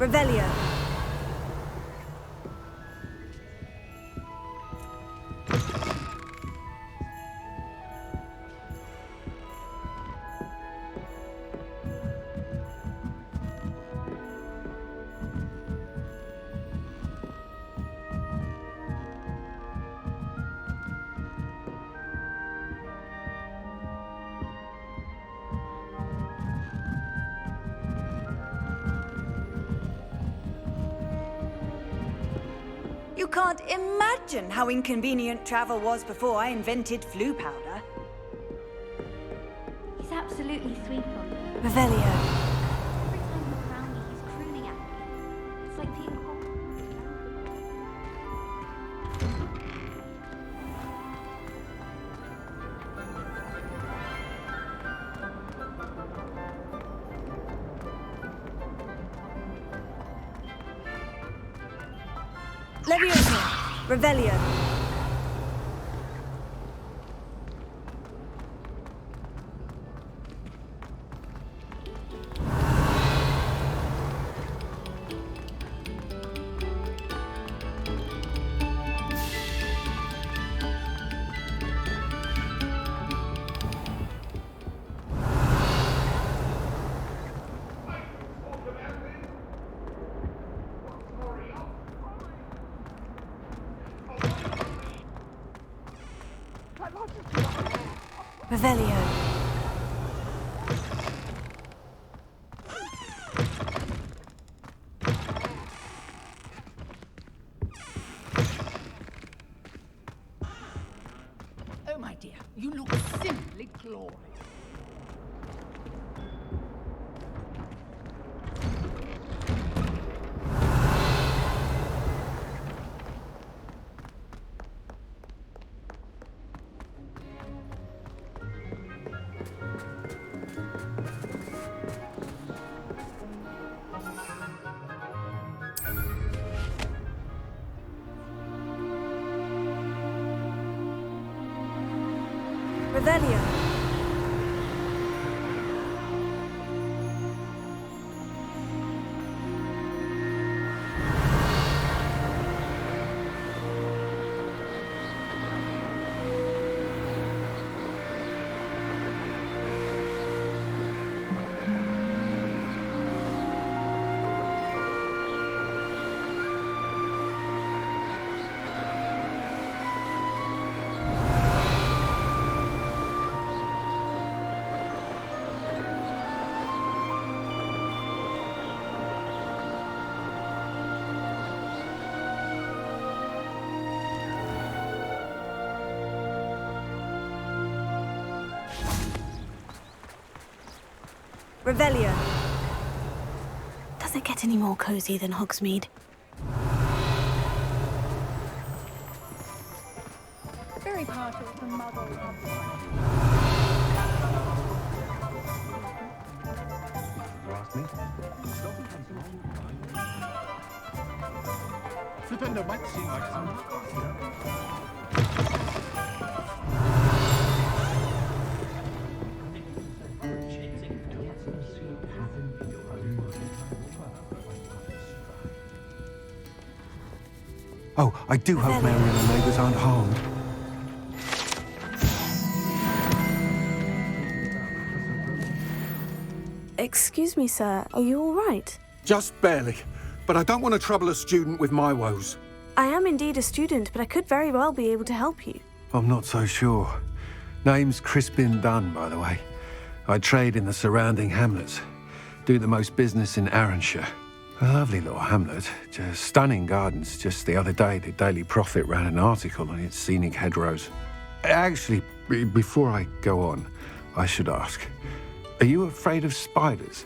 Revelio. You can't imagine how inconvenient travel was before I invented flu powder. He's absolutely sweet on me. Revelio. Every time he's around me, he's crooning at me. It's like being home. Leviosa. Revelio. Revelio. Oh, my dear, you look simply glorious. Revelio. Revelio. Does it get any more cozy than Hogsmeade? Very partial to muggle. Flipendo might seem like some. Oh, I do hope Mary and her neighbours aren't harmed. Excuse me, sir. Are you all right? Just barely. But I don't want to trouble a student with my woes. I am indeed a student, but I could very well be able to help you. I'm not so sure. Name's Crispin Dunn, by the way. I trade in the surrounding hamlets. Do the most business in Arranshire. A lovely little hamlet. Just stunning gardens. Just the other day, the Daily Prophet ran an article on its scenic hedgerows. Actually, before I go on, I should ask, are you afraid of spiders?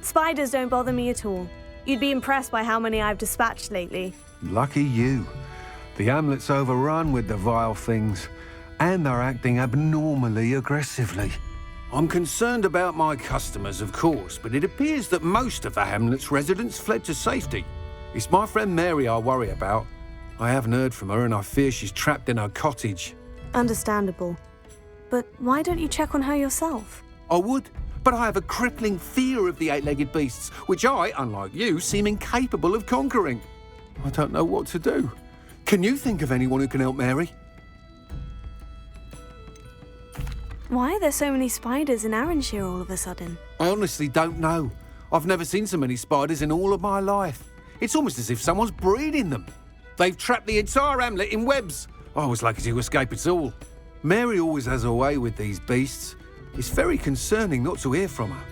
Spiders don't bother me at all. You'd be impressed by how many I've dispatched lately. Lucky you. The hamlet's overrun with the vile things, and they're acting abnormally aggressively. I'm concerned about my customers, of course, but it appears that most of the hamlet's residents fled to safety. It's my friend Mary I worry about. I haven't heard from her, and I fear she's trapped in her cottage. Understandable. But why don't you check on her yourself? I would. But I have a crippling fear of the eight-legged beasts, which I, unlike you, seem incapable of conquering. I don't know what to do. Can you think of anyone who can help Mary? Why are there so many spiders in Arranshire all of a sudden? I honestly don't know. I've never seen so many spiders in all of my life. It's almost as if someone's breeding them. They've trapped the entire hamlet in webs. I was lucky to escape it all. Mary always has a way with these beasts. It's very concerning not to hear from her.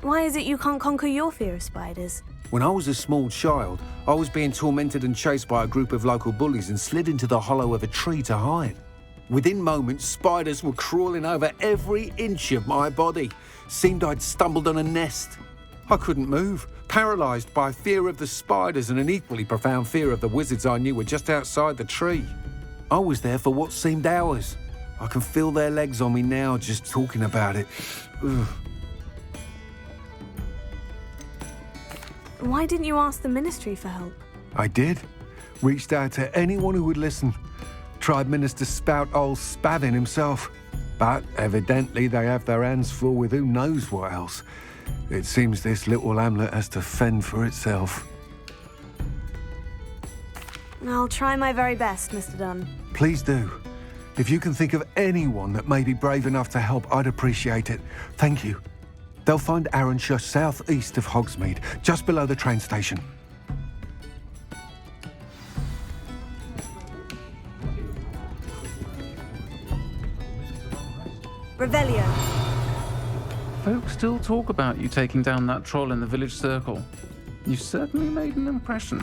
Why is it you can't conquer your fear of spiders? When I was a small child, I was being tormented and chased by a group of local bullies and slid into the hollow of a tree to hide. Within moments, spiders were crawling over every inch of my body. Seemed I'd stumbled on a nest. I couldn't move, paralysed by fear of the spiders and an equally profound fear of the wizards I knew were just outside the tree. I was there for what seemed hours. I can feel their legs on me now just talking about it. Ugh. Why didn't you ask the ministry for help? I did. Reached out to anyone who would listen. Tried Minister Spout old Spavin himself. But evidently they have their hands full with who knows what else. It seems this little hamlet has to fend for itself. I'll try my very best, Mr. Dunn. Please do. If you can think of anyone that may be brave enough to help, I'd appreciate it. Thank you. They'll find Arranshire southeast of Hogsmeade, just below the train station. Revelio. Folk still talk about you taking down that troll in the village circle. You certainly made an impression.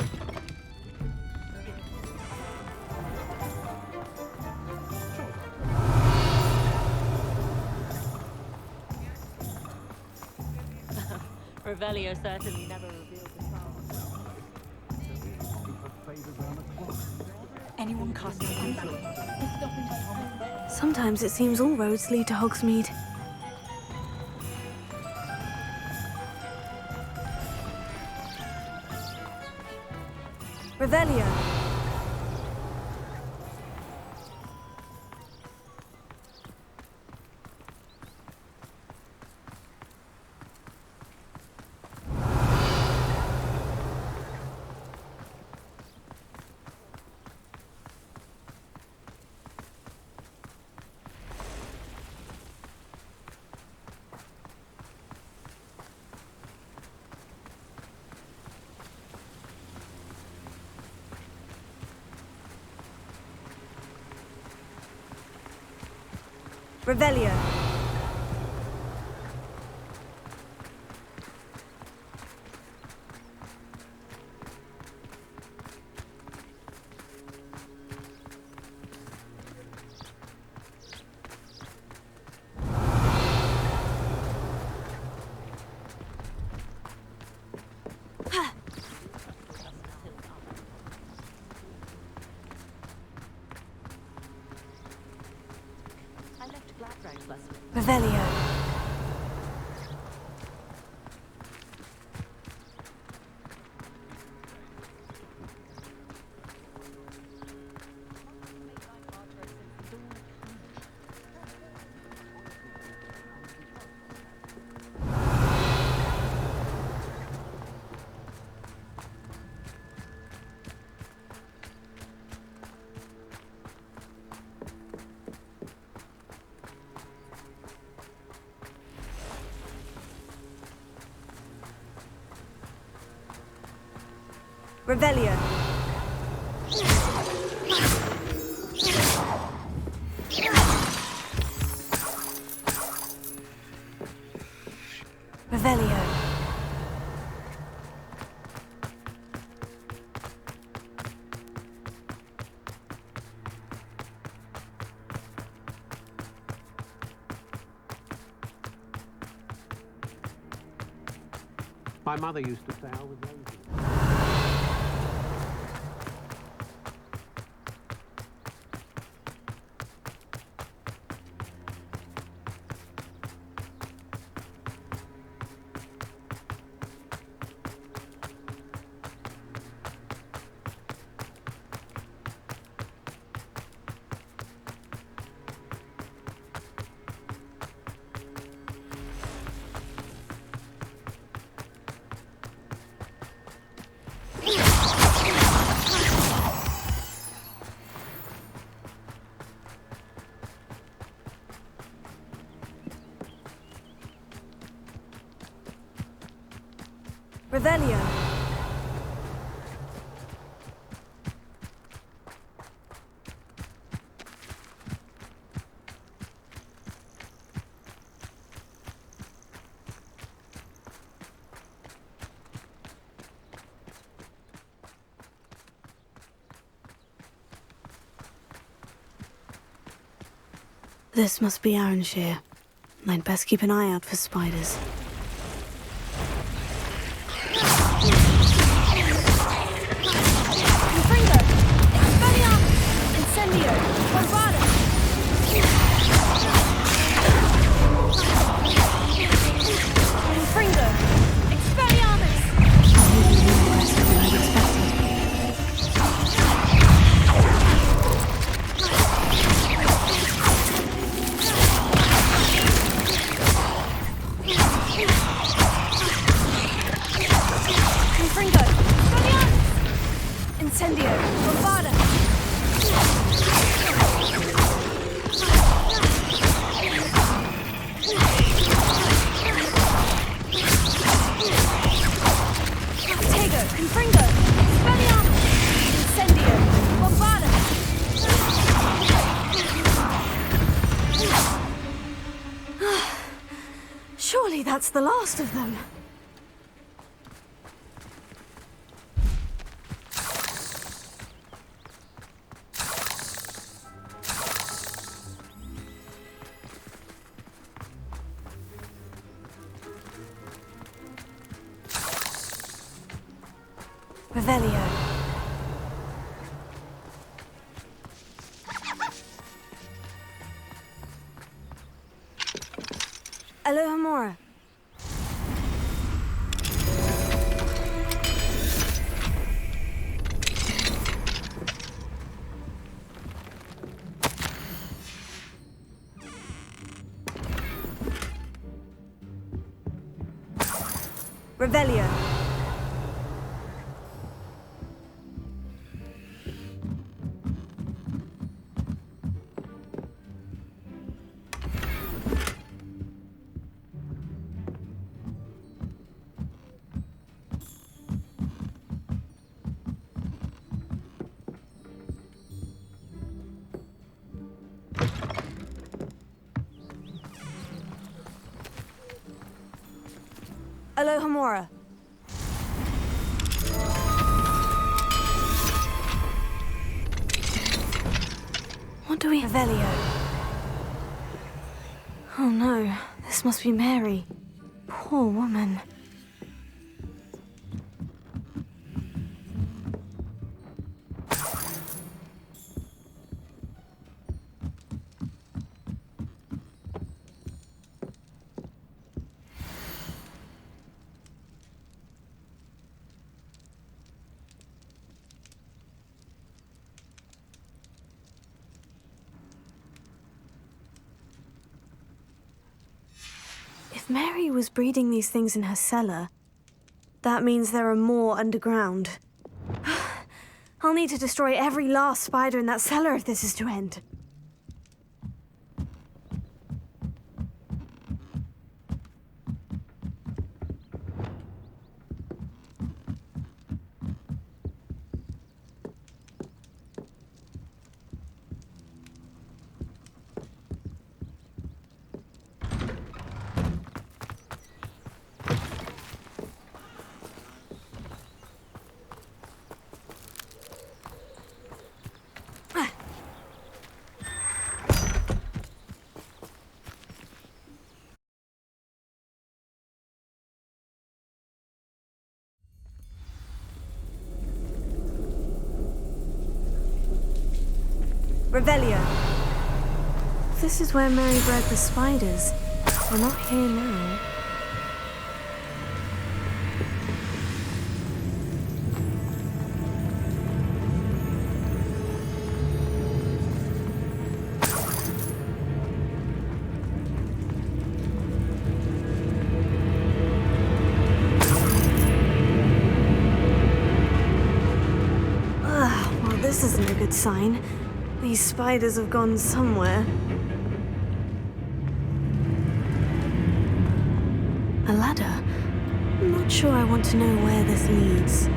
Revelio certainly never reveals his power. Anyone casting pencil? Sometimes it seems all roads lead to Hogsmeade. Revelio. Revelio. Revelio. Revelio. Revelio. My mother used to say I was lazy. Revelio. This must be Arranshire. I'd best keep an eye out for spiders. Confringo! Expelliarmus! Incendio! Bombardus! Confringo! Expelliarmus! More aggressive than I'd expected. Confringo! Expelliarmus! Incendio! Bombardus! Tego! Confringo! Expelliarmus! Incendio! Bombardus! Surely that's the last of them. Revelio. Alohomora. Revelio. Alohomora. What do we have? Revelio. Oh no, this must be Mary. Poor woman. If Mary was breeding these things in her cellar, that means there are more underground. I'll need to destroy every last spider in that cellar if this is to end. Revelio. This is where Mary bred the spiders. They're not here now. Well, this isn't a good sign. These spiders have gone somewhere. A ladder. I'm not sure I want to know where this leads.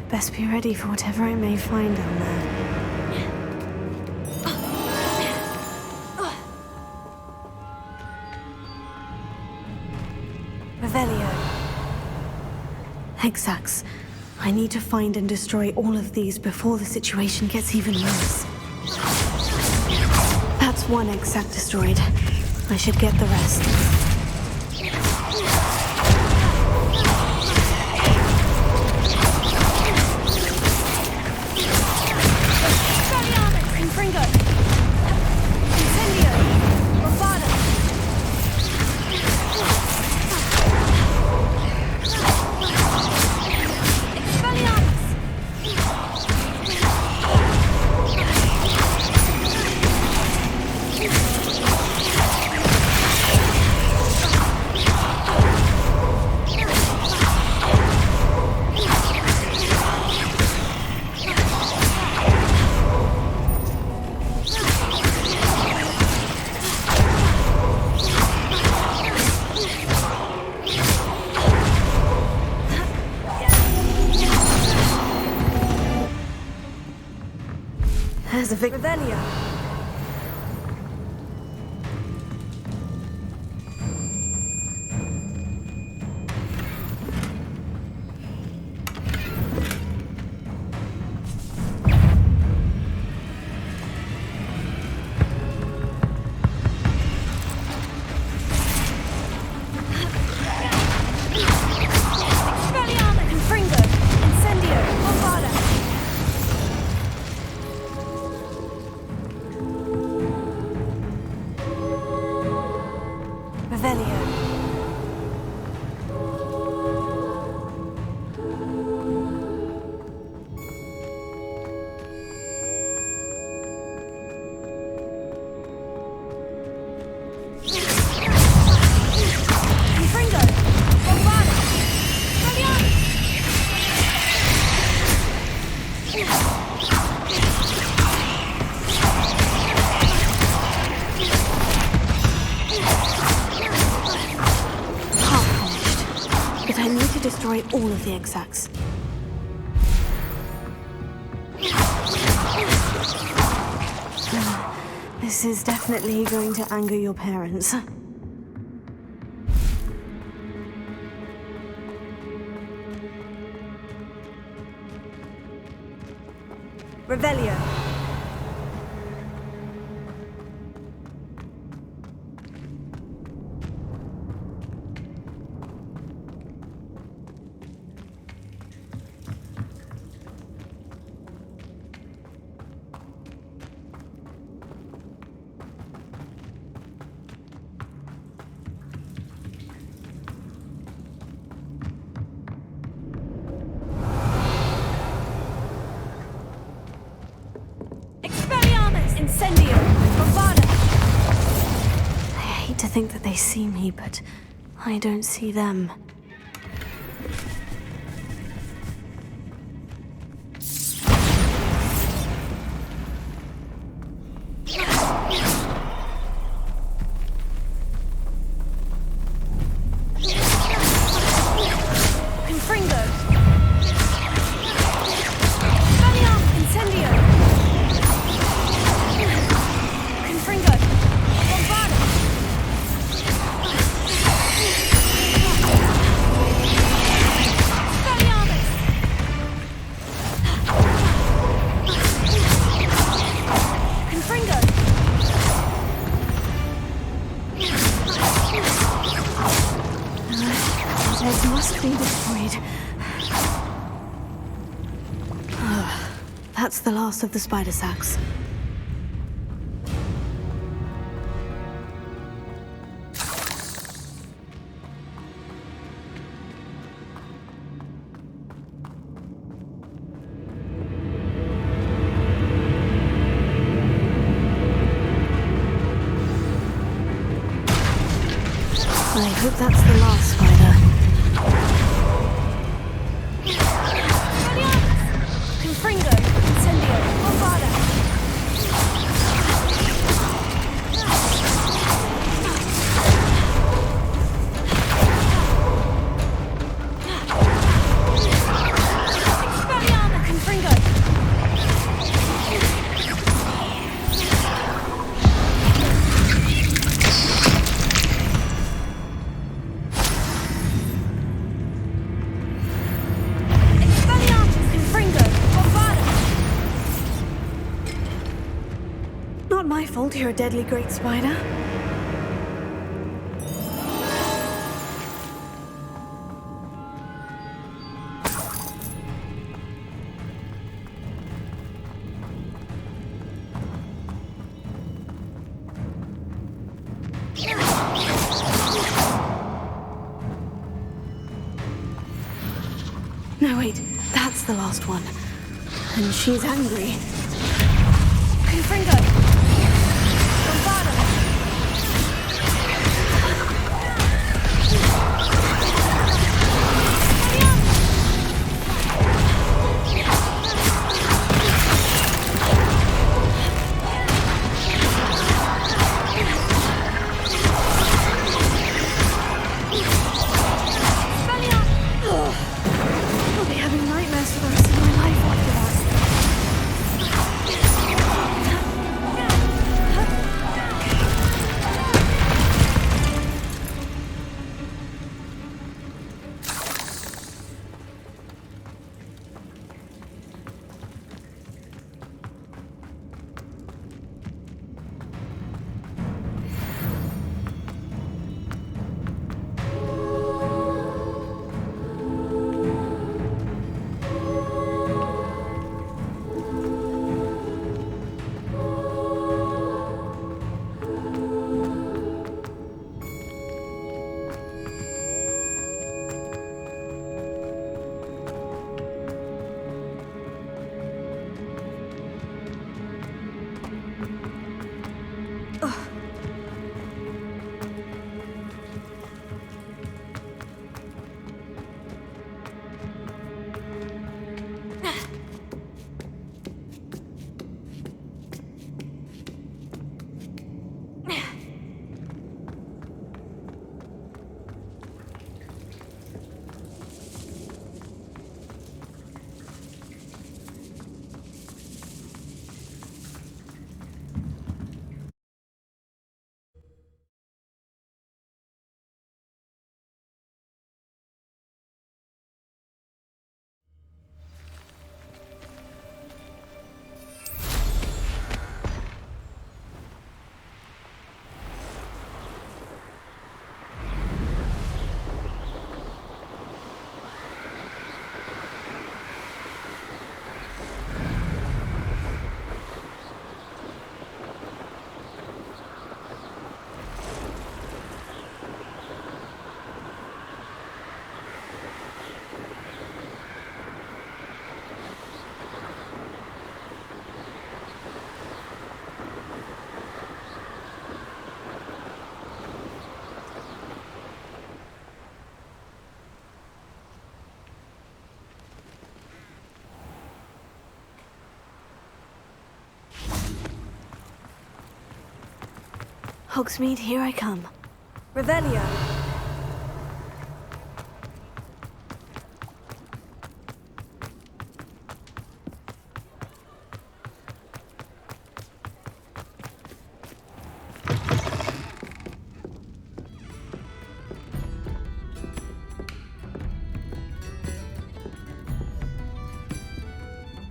Best be ready for whatever I may find down there. Revelio. Exacts. I need to find and destroy all of these before the situation gets even worse. That's one exact destroyed. I should get the rest. There's a Revelio. Destroy all of the exacts. This is definitely going to anger your parents. Revelio. I hate to think that they see me, but I don't see them. That's the last of the spider sacks. I hope that's the last spider. You're a deadly great spider. No, wait, that's the last one. And she's angry. Confringo! Bombado! I'll be having nightmares for the rest of my life after that. Hogsmeade, here I come. Revelio.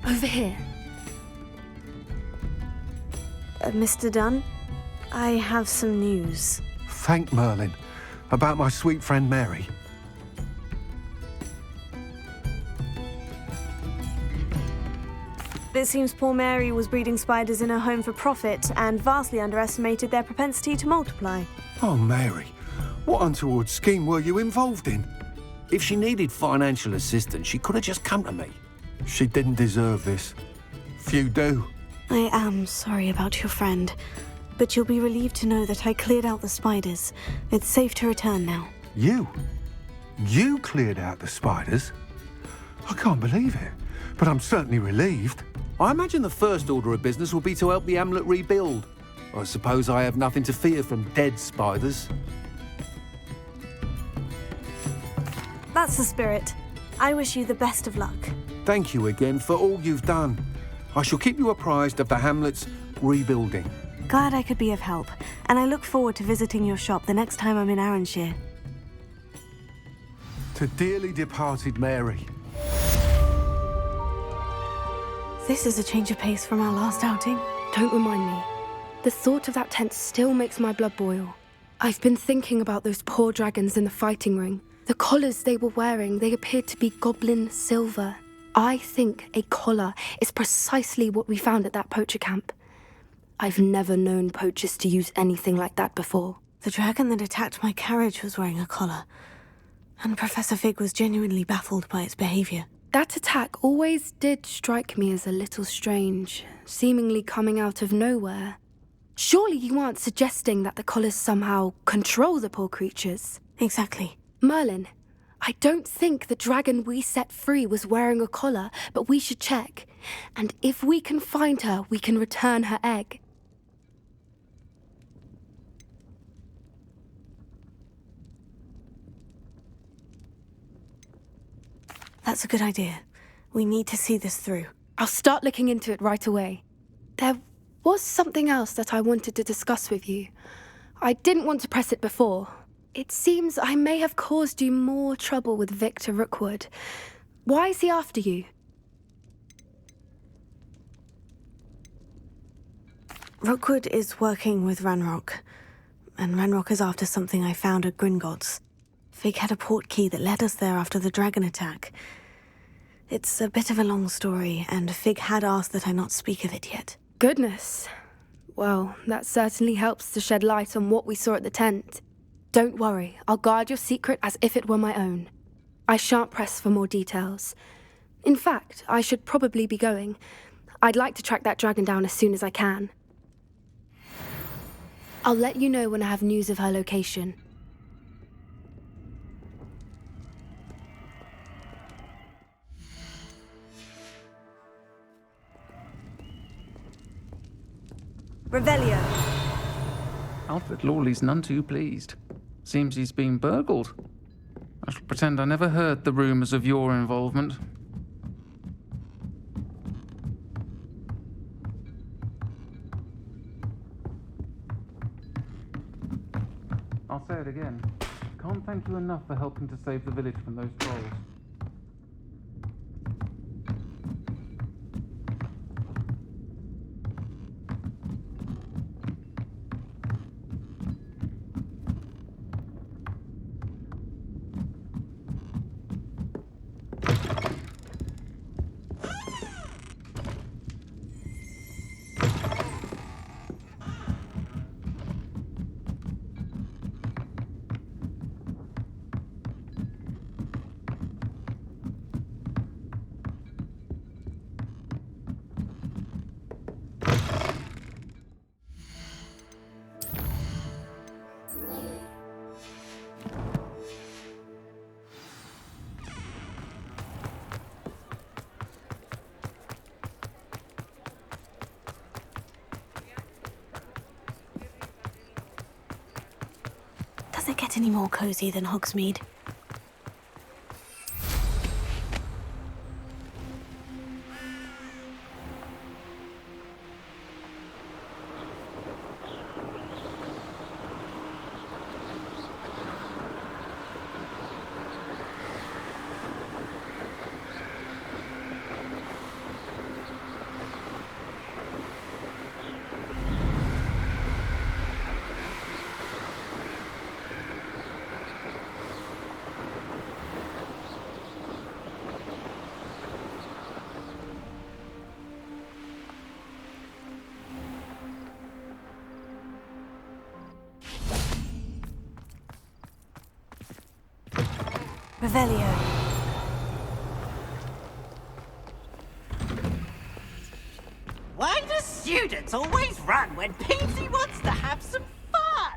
Over here. Mr. Dunn, I have some news. Thank Merlin. About my sweet friend Mary. It seems poor Mary was breeding spiders in her home for profit and vastly underestimated their propensity to multiply. Oh, Mary. What untoward scheme were you involved in? If she needed financial assistance, she could have just come to me. She didn't deserve this. Few do. I am sorry about your friend, but you'll be relieved to know that I cleared out the spiders. It's safe to return now. You? You cleared out the spiders? I can't believe it, but I'm certainly relieved. I imagine the first order of business will be to help the amulet rebuild. I suppose I have nothing to fear from dead spiders. That's the spirit. I wish you the best of luck. Thank you again for all you've done. I shall keep you apprised of the hamlet's rebuilding. Glad I could be of help, and I look forward to visiting your shop the next time I'm in Arranshire. To dearly departed Mary. This is a change of pace from our last outing. Don't remind me. The thought of that tent still makes my blood boil. I've been thinking about those poor dragons in the fighting ring. The collars they were wearing, they appeared to be goblin silver. I think a collar is precisely what we found at that poacher camp. I've never known poachers to use anything like that before. The dragon that attacked my carriage was wearing a collar, and Professor Fig was genuinely baffled by its behavior. That attack always did strike me as a little strange, seemingly coming out of nowhere. Surely you aren't suggesting that the collars somehow control the poor creatures? Exactly. Merlin, I don't think the dragon we set free was wearing a collar, but we should check. And if we can find her, we can return her egg. That's a good idea. We need to see this through. I'll start looking into it right away. There was something else that I wanted to discuss with you. I didn't want to press it before. It seems I may have caused you more trouble with Victor Rookwood. Why is he after you? Rookwood is working with Ranrock, and Ranrock is after something I found at Gringotts. Fig had a portkey that led us there after the dragon attack. It's a bit of a long story, and Fig had asked that I not speak of it yet. Goodness. Well, that certainly helps to shed light on what we saw at the tent. Don't worry, I'll guard your secret as if it were my own. I shan't press for more details. In fact, I should probably be going. I'd like to track that dragon down as soon as I can. I'll let you know when I have news of her location. Revelio. Alfred Lawley's none too pleased. Seems he's been burgled. I shall pretend I never heard the rumours of your involvement. I'll say it again. Can't thank you enough for helping to save the village from those trolls. Does it get any more cozy than Hogsmeade? Revelio. Why do students always run when Peasy wants to have some fun?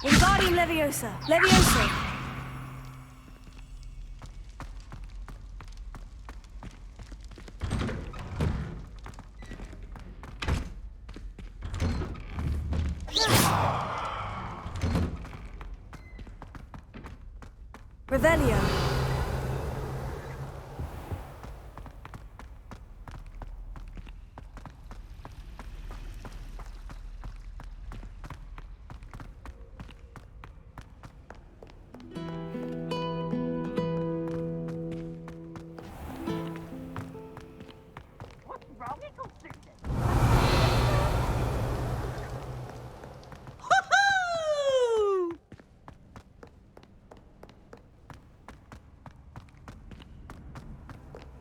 Wingardium Leviosa! Leviosa! Revelio. What's wrong, Uncle Susan? Woohoo!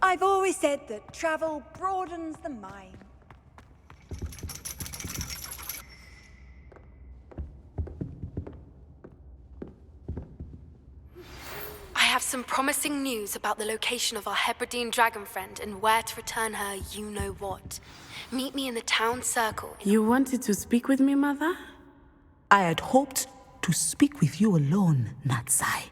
I've always said that travel broadens the mind. I have some promising news about the location of our Hebridean dragon friend and where to return her you-know-what. Meet me in the town circle. You wanted to speak with me, Mother? I had hoped to speak with you alone, Natsai.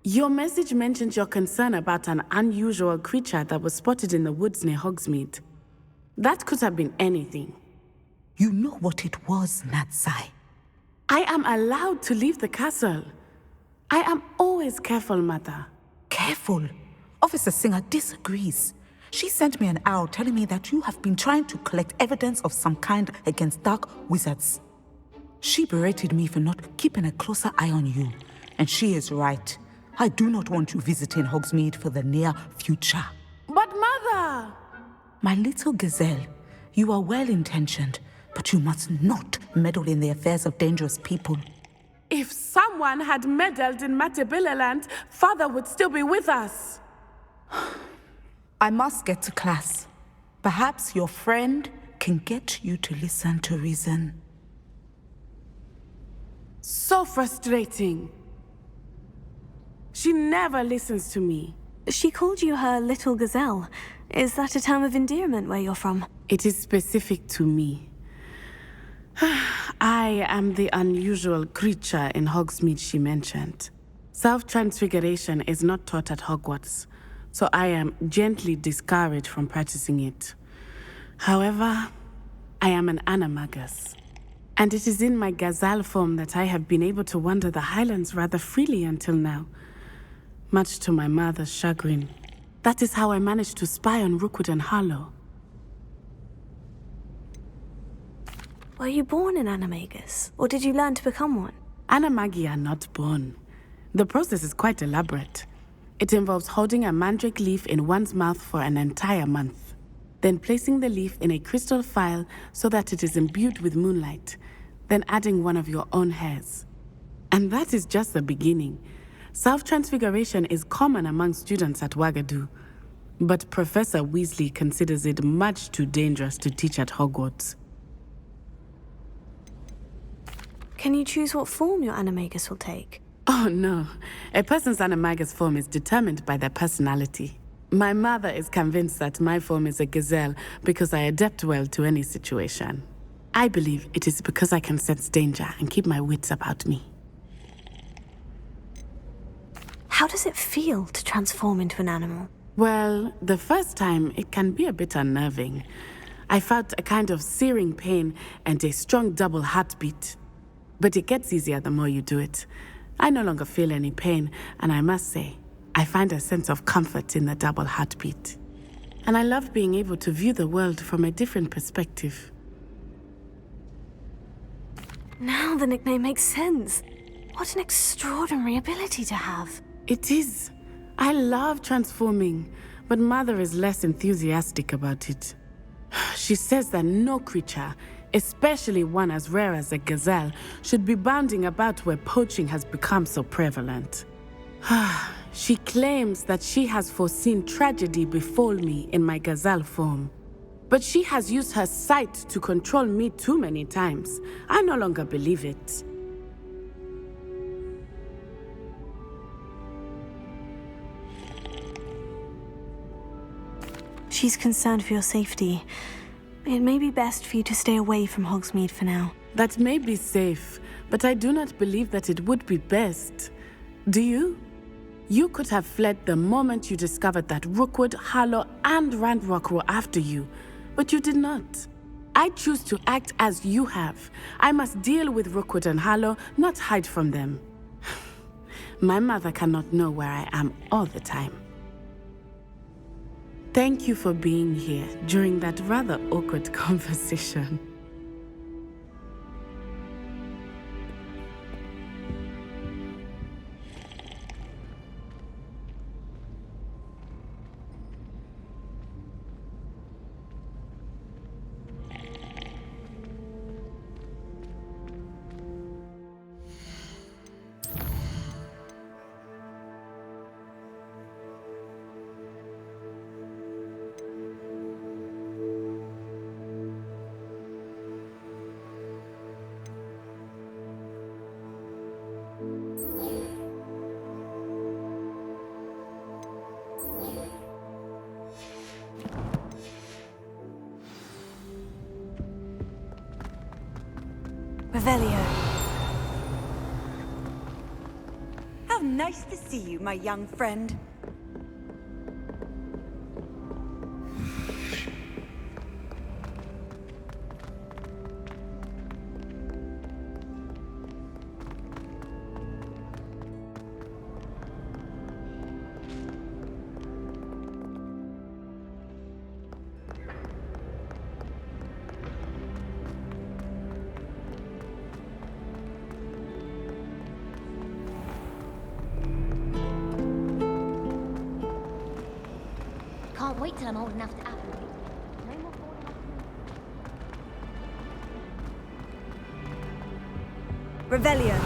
Your message mentioned your concern about an unusual creature that was spotted in the woods near Hogsmeade. That could have been anything. You know what it was, Natsai. I am allowed to leave the castle. I am always careful, Mother. Careful. Officer Singer disagrees. She sent me an owl telling me that you have been trying to collect evidence of some kind against dark wizards. She berated me for not keeping a closer eye on you. And she is right. I do not want you visiting Hogsmeade for the near future. But Mother! My little gazelle, you are well-intentioned, but you must not meddle in the affairs of dangerous people. If someone had meddled in Matabeleland, Father would still be with us. I must get to class. Perhaps your friend can get you to listen to reason. So frustrating. She never listens to me. She called you her little gazelle. Is that a term of endearment where you're from? It is specific to me. I am the unusual creature in Hogsmeade she mentioned. Self-transfiguration is not taught at Hogwarts, so I am gently discouraged from practicing it. However, I am an animagus, and it is in my gazelle form that I have been able to wander the Highlands rather freely until now, much to my mother's chagrin. That is how I managed to spy on Rookwood and Harlow. Were you born an animagus, or did you learn to become one? Animagi are not born. The process is quite elaborate. It involves holding a mandrake leaf in one's mouth for an entire month, then placing the leaf in a crystal phial so that it is imbued with moonlight, then adding one of your own hairs. And that is just the beginning. Self-transfiguration is common among students at Wagadu, but Professor Weasley considers it much too dangerous to teach at Hogwarts. Can you choose what form your animagus will take? Oh no, a person's animagus form is determined by their personality. My mother is convinced that my form is a gazelle because I adapt well to any situation. I believe it is because I can sense danger and keep my wits about me. How does it feel to transform into an animal? Well, the first time it can be a bit unnerving. I felt a kind of searing pain and a strong double heartbeat. But it gets easier the more you do it. I no longer feel any pain, and I must say, I find a sense of comfort in the double heartbeat. And I love being able to view the world from a different perspective. Now the nickname makes sense. What an extraordinary ability to have. It is. I love transforming, but Mother is less enthusiastic about it. She says that no creature, especially one as rare as a gazelle, should be bounding about where poaching has become so prevalent. She claims that she has foreseen tragedy befall me in my gazelle form. But she has used her sight to control me too many times. I no longer believe it. She's concerned for your safety. It may be best for you to stay away from Hogsmeade for now. That may be safe, but I do not believe that it would be best. Do you? You could have fled the moment you discovered that Rookwood, Harlow, and Ranrock were after you, but you did not. I choose to act as you have. I must deal with Rookwood and Harlow, not hide from them. My mother cannot know where I am all the time. Thank you for being here during that rather awkward conversation. Revelio. How nice to see you, my young friend. Can't wait till I'm old enough to apple. No more falling off. Revelio.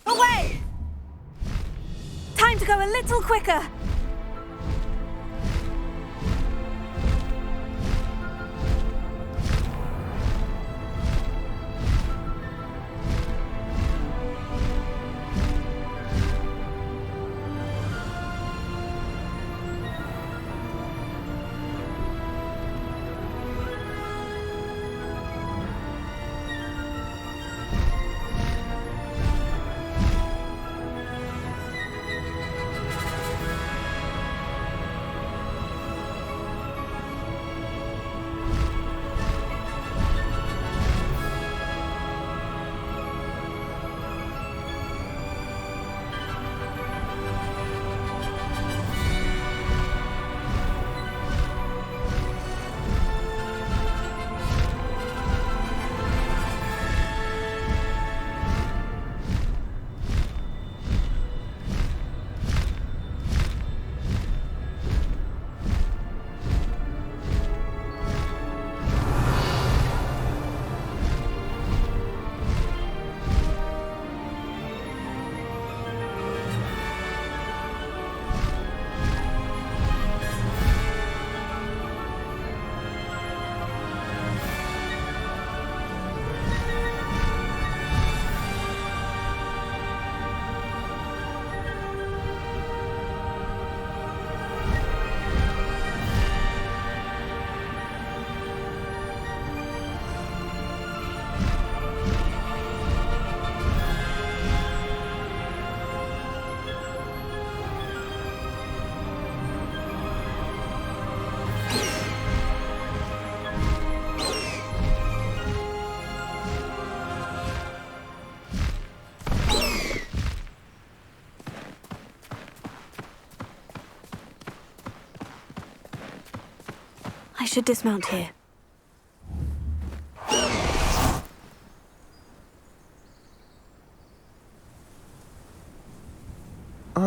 Away! Time to go a little quicker. I should dismount here.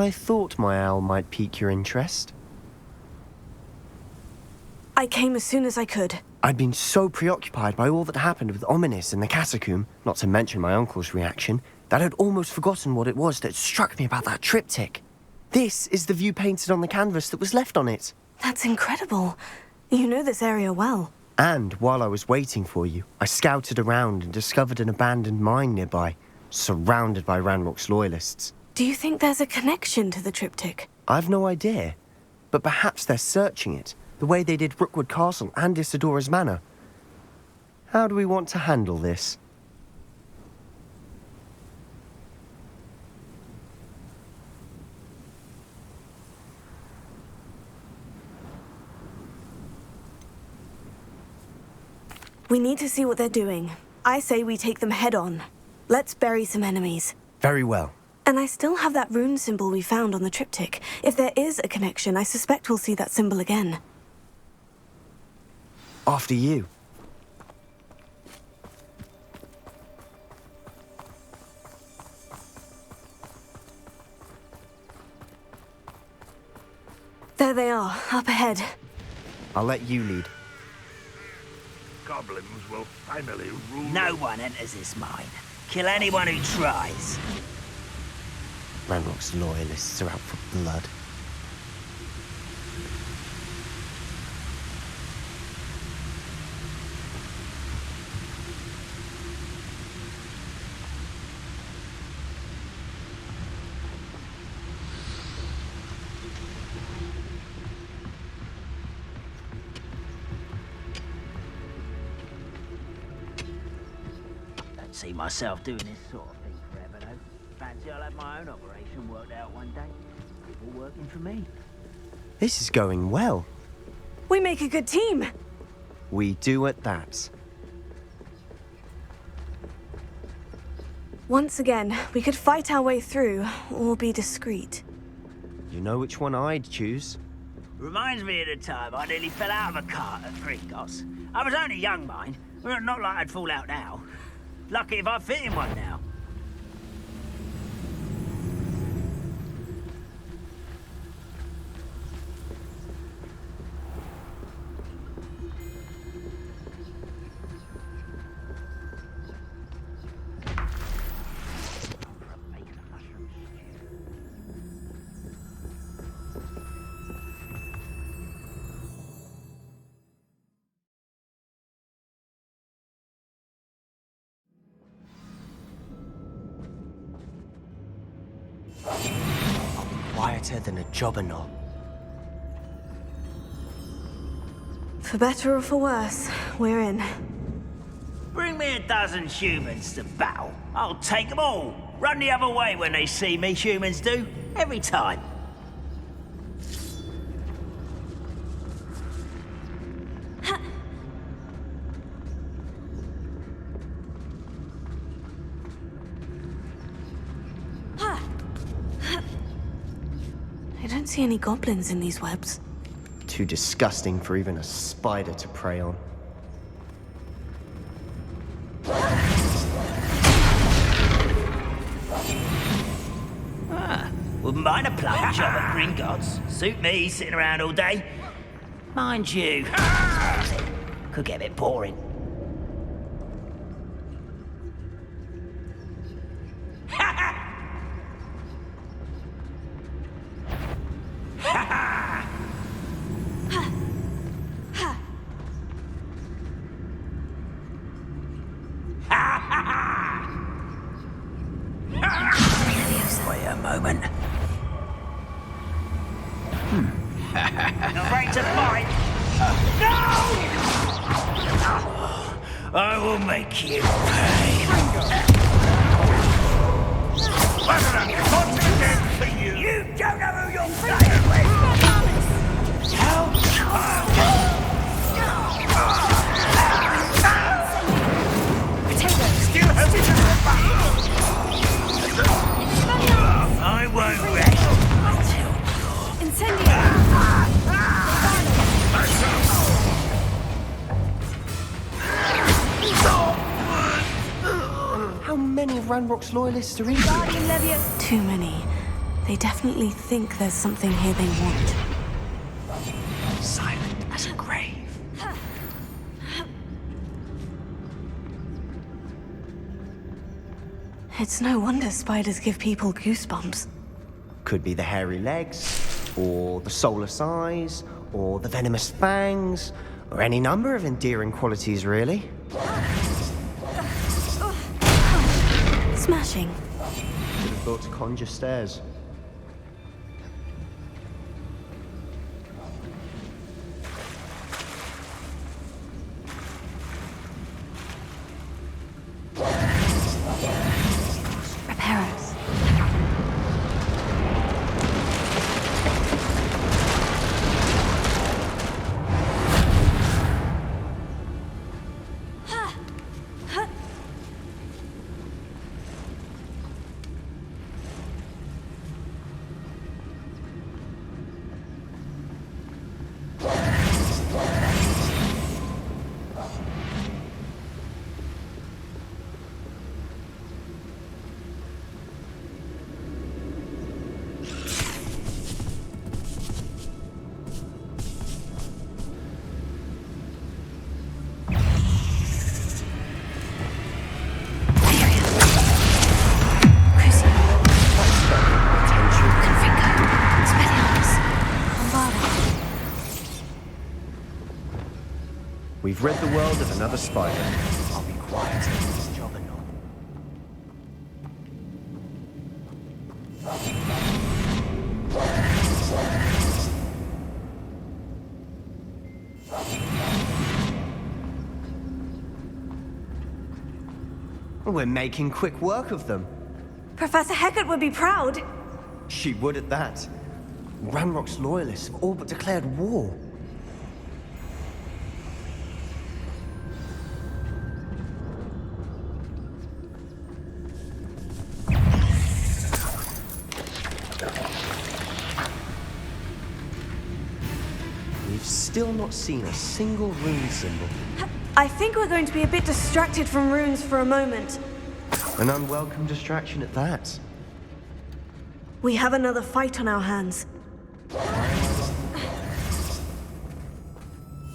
I thought my owl might pique your interest. I came as soon as I could. I'd been so preoccupied by all that happened with Ominous in the catacomb, not to mention my uncle's reaction, that I'd almost forgotten what it was that struck me about that triptych. This is the view painted on the canvas that was left on it. That's incredible. You know this area well. And while I was waiting for you, I scouted around and discovered an abandoned mine nearby, surrounded by Ranrock's loyalists. Do you think there's a connection to the triptych? I've no idea, but perhaps they're searching it, the way they did Rookwood Castle and Isidora's Manor. How do we want to handle this? We need to see what they're doing. I say we take them head on. Let's bury some enemies. Very well. And I still have that rune symbol we found on the triptych. If there is a connection, I suspect we'll see that symbol again. After you. There they are, up ahead. I'll let you lead. Goblins will finally rule. No one enters this mine. Kill anyone who tries. Ranrock's loyalists are out for blood. See myself doing this sort of thing forever, though. Fancy I'll have my own operation worked out one day. People working for me. This is going well. We make a good team. We do at that. Once again, we could fight our way through, or be discreet. You know which one I'd choose. Reminds me of the time I nearly fell out of a cart at Gringotts. I was only young, mind. Not like I'd fall out now. Lucky if I fit in one now. Quieter than a jobberknoll. For better or for worse, we're in. Bring me a dozen humans to battle. I'll take them all. Run the other way when they see me, humans do. Every time. I don't see any goblins in these webs. Too disgusting for even a spider to prey on. Wouldn't mind a plumbing job at Gringotts. Suit me, sitting around all day. Mind you, could get a bit boring. Wait a moment. Not ready to fight. No! I will make you pay. You don't know who you're playing with. Still holding the I won't rest until How many of Ranrock's loyalists are in here? Too many. They definitely think there's something here they want. Silent as a grave. It's no wonder spiders give people goosebumps. Could be the hairy legs, or the soulless eyes, or the venomous fangs, or any number of endearing qualities, really. Smashing. Should have thought to conjure stairs. Repairers. We've read the world of another spider. I'll be quiet and do this job and all. We're making quick work of them. Professor Hecat would be proud. She would at that. Ranrock's loyalists have all but declared war. We've still not seen a single rune symbol. I think we're going to be a bit distracted from runes for a moment. An unwelcome distraction at that. We have another fight on our hands.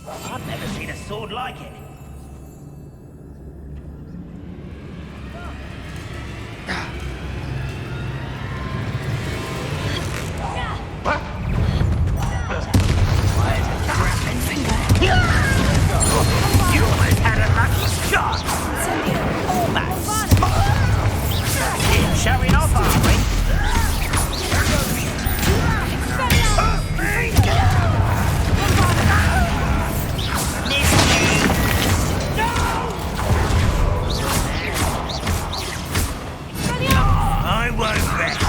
I've never seen a sword like it. You almost had a lucky shot! Almost! Showing off, are we? I won't rest.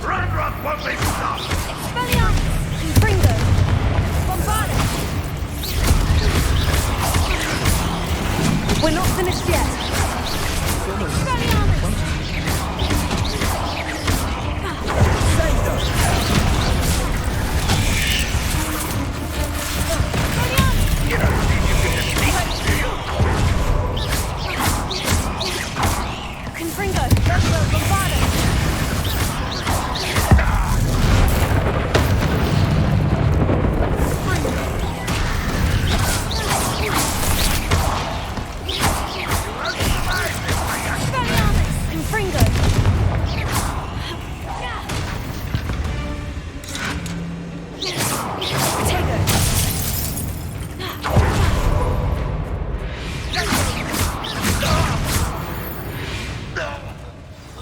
Ranrock won't be stopped! We're not finished yet.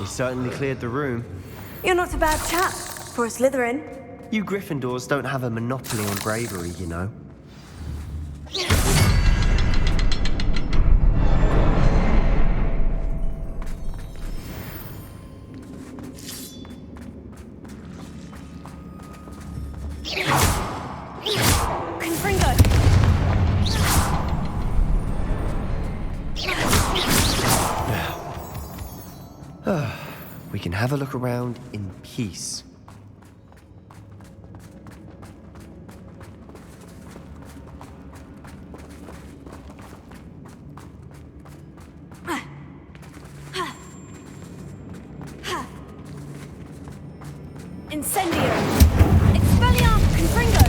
Certainly cleared the room. You're not a bad chap for a Slytherin. You Gryffindors don't have a monopoly on bravery, you know. We can have a look around in peace. Incendio! Expelliarm Confringo!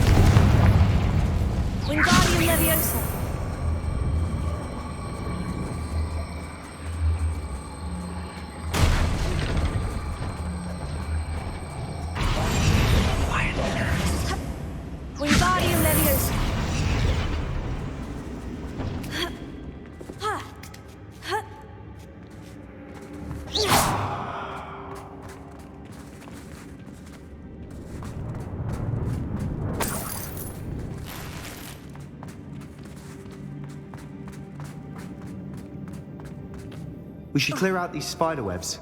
Wingardium Leviosa! Wingardium Leviosa! We should clear out these spider webs.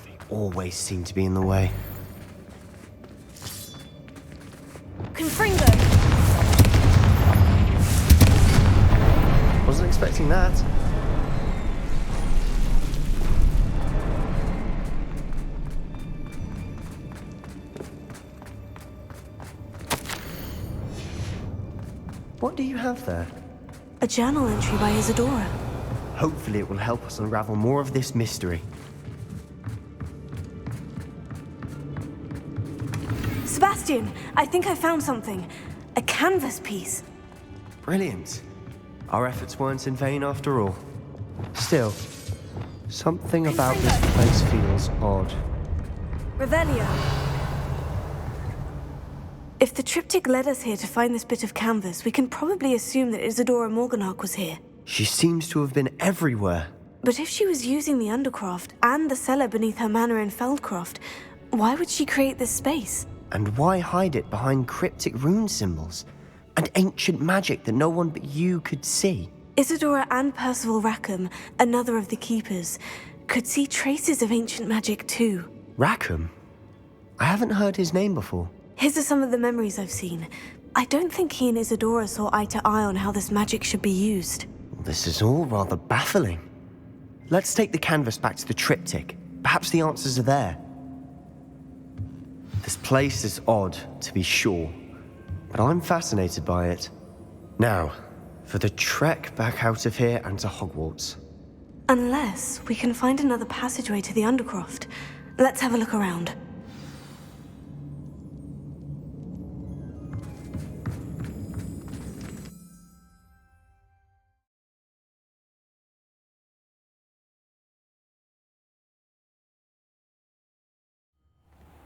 They always seem to be in the way. Confringo! Wasn't expecting that. What do you have there? A journal entry by Isadora. Hopefully it will help us unravel more of this mystery. Sebastian, I think I found something. A canvas piece. Brilliant. Our efforts weren't in vain after all. Still, something about this place feels odd. Revelio. If the triptych led us here to find this bit of canvas, we can probably assume that Isadora Morganach was here. She seems to have been everywhere. But if she was using the Undercroft and the cellar beneath her manor in Feldcroft, why would she create this space? And why hide it behind cryptic rune symbols and ancient magic that no one but you could see? Isadora and Percival Rackham, another of the keepers, could see traces of ancient magic too. Rackham? I haven't heard his name before. His are some of the memories I've seen. I don't think he and Isadora saw eye to eye on how this magic should be used. This is all rather baffling. Let's take the canvas back to the triptych. Perhaps the answers are there. This place is odd, to be sure, but I'm fascinated by it. Now, for the trek back out of here and to Hogwarts. Unless we can find another passageway to the Undercroft. Let's have a look around.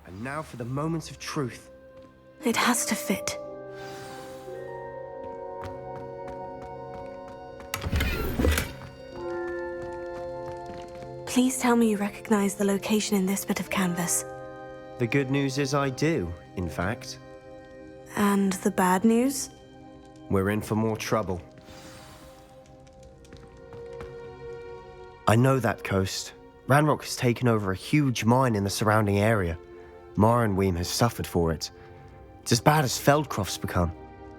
And now for the moment of truth. It has to fit. Please tell me you recognize the location in this bit of canvas. The good news is I do, in fact. And the bad news? We're in for more trouble. I know that coast. Ranrock has taken over a huge mine in the surrounding area. Marrenweem has suffered for it. It's as bad as Feldcroft's become.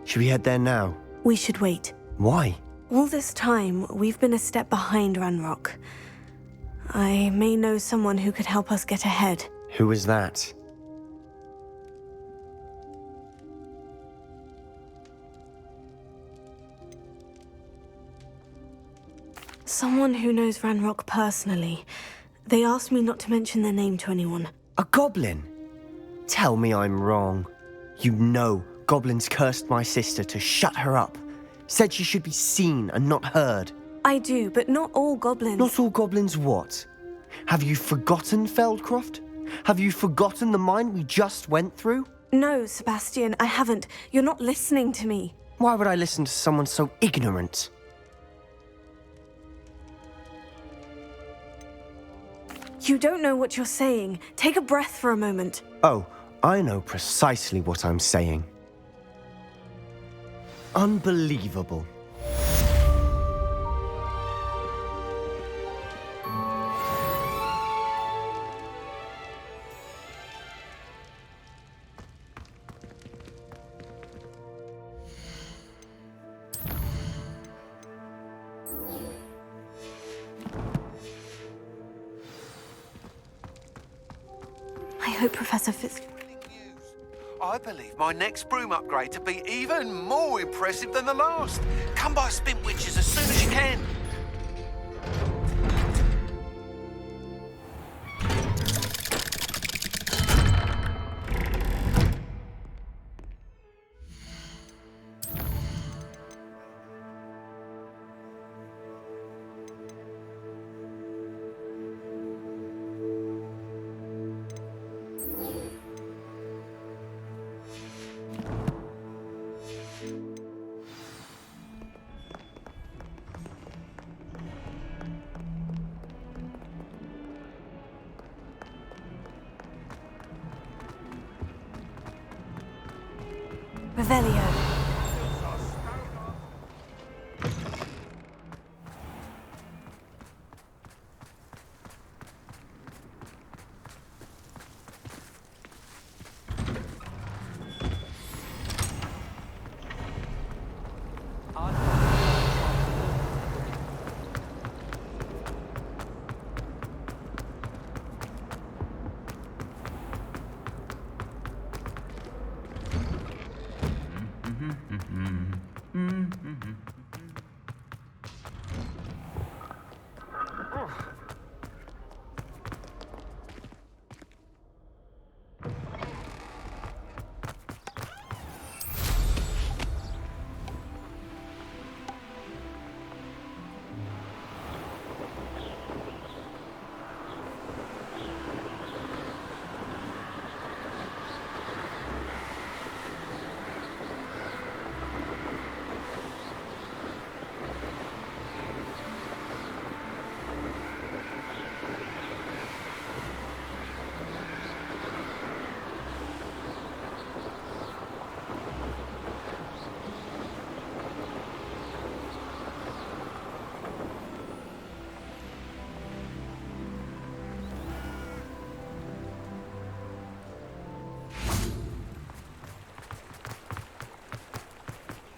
Should we head there now? We should wait. Why? All this time, we've been a step behind Ranrock. I may know someone who could help us get ahead. Who is that? Someone who knows Ranrock personally. They asked me not to mention their name to anyone. A goblin? Tell me I'm wrong. You know goblins cursed my sister to shut her up. Said she should be seen and not heard. I do, but not all goblins. Not all goblins what? Have you forgotten Feldcroft? Have you forgotten the mine we just went through? No, Sebastian, I haven't. You're not listening to me. Why would I listen to someone so ignorant? You don't know what you're saying. Take a breath for a moment. Oh, I know precisely what I'm saying. Unbelievable. I hope Professor Fitz... I believe my next broom upgrade to be even more impressive than the last. Come by Spintwitches as soon as you can. Revelio.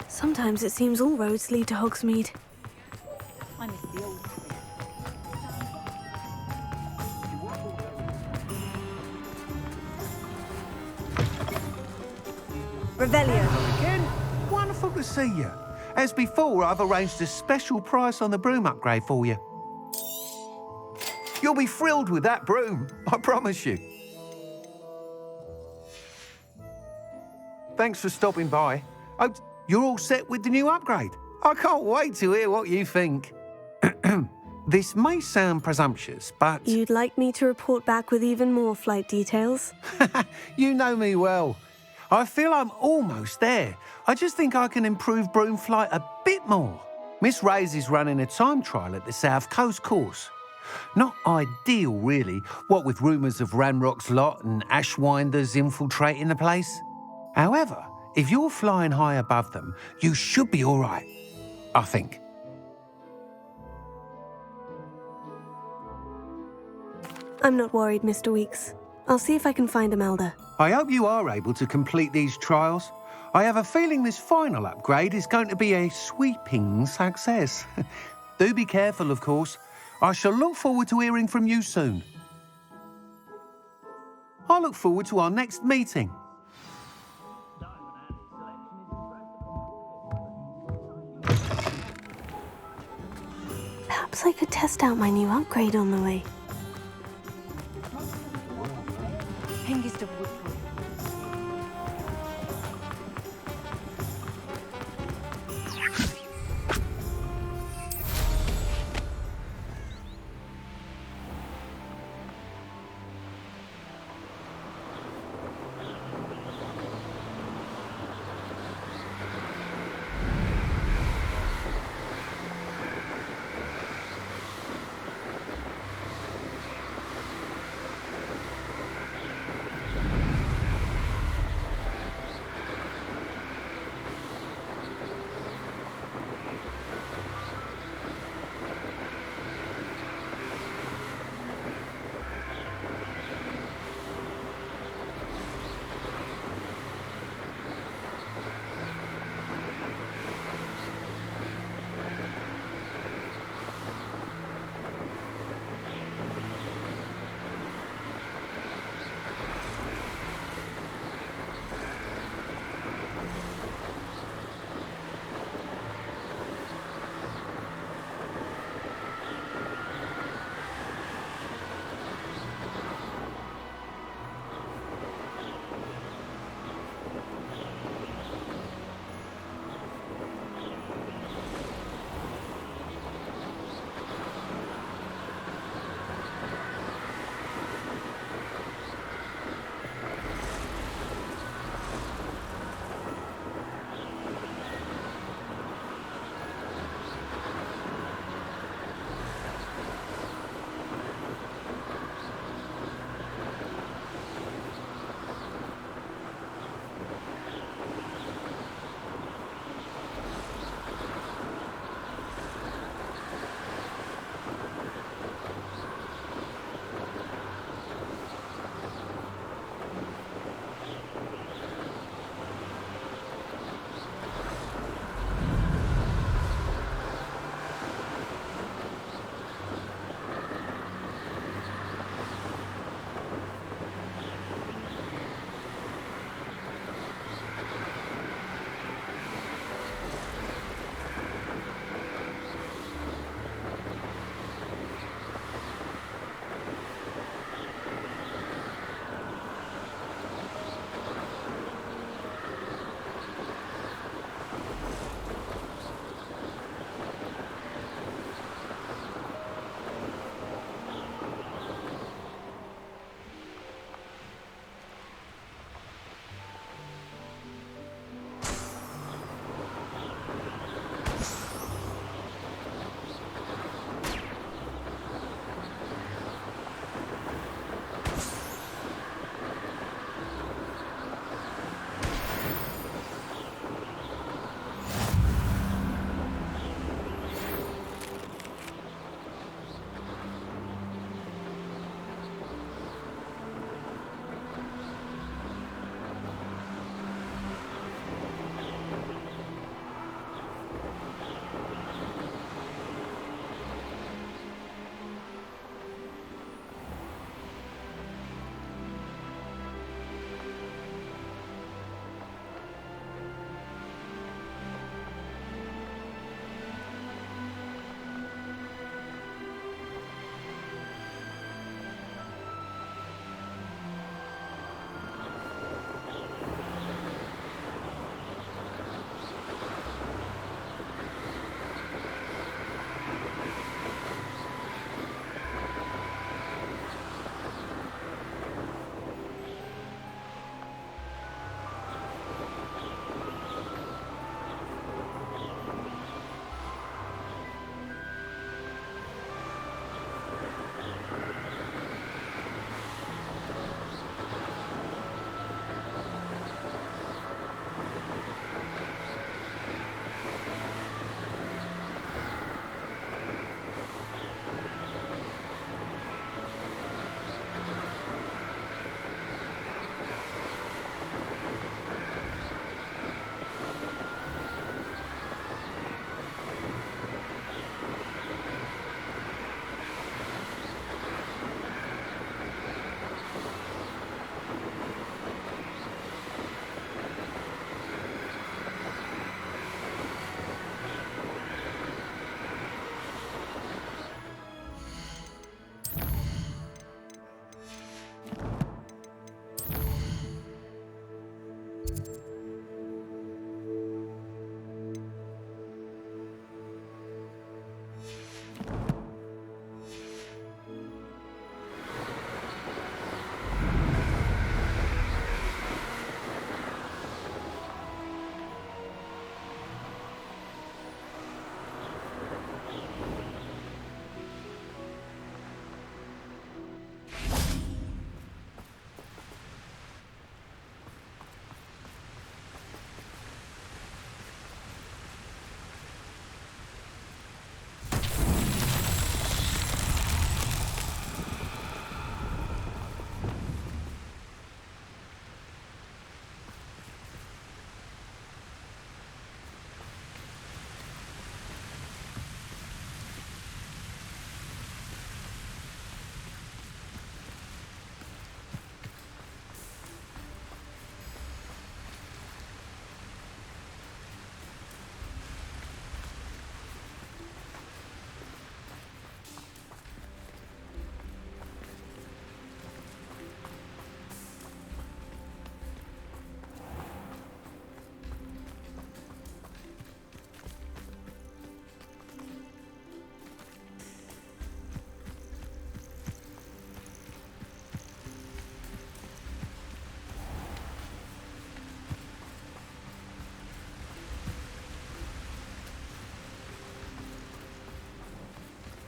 Sometimes it seems all roads lead to Hogsmeade. I miss the old. Revelio. Again, wonderful to see you. As before, I've arranged a special price on the broom upgrade for you. You'll be thrilled with that broom, I promise you. Thanks for stopping by. Hope you're all set with the new upgrade. I can't wait to hear what you think. This may sound presumptuous, but... You'd like me to report back with even more flight details? You know me well. I feel I'm almost there. I just think I can improve broom flight a bit more. Miss Ray's is running a time trial at the South Coast course. Not ideal, really, what with rumours of Ranrock's lot and Ashwinders infiltrating the place. However, if you're flying high above them, you should be all right, I think. I'm not worried, Mr. Weeks. I'll see if I can find Imelda. I hope you are able to complete these trials. I have a feeling this final upgrade is going to be a sweeping success. Do be careful, of course. I shall look forward to hearing from you soon. I look forward to our next meeting. Perhaps I could test out my new upgrade on the way.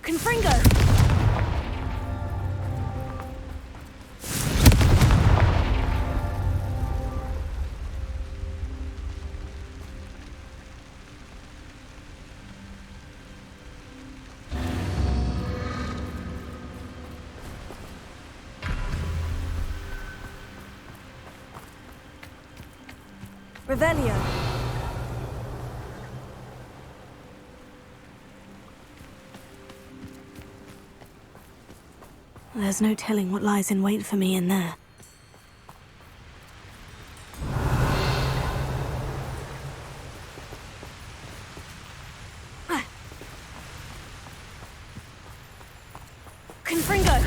Confringo! Revelio. There's no telling what lies in wait for me in there. Confringo!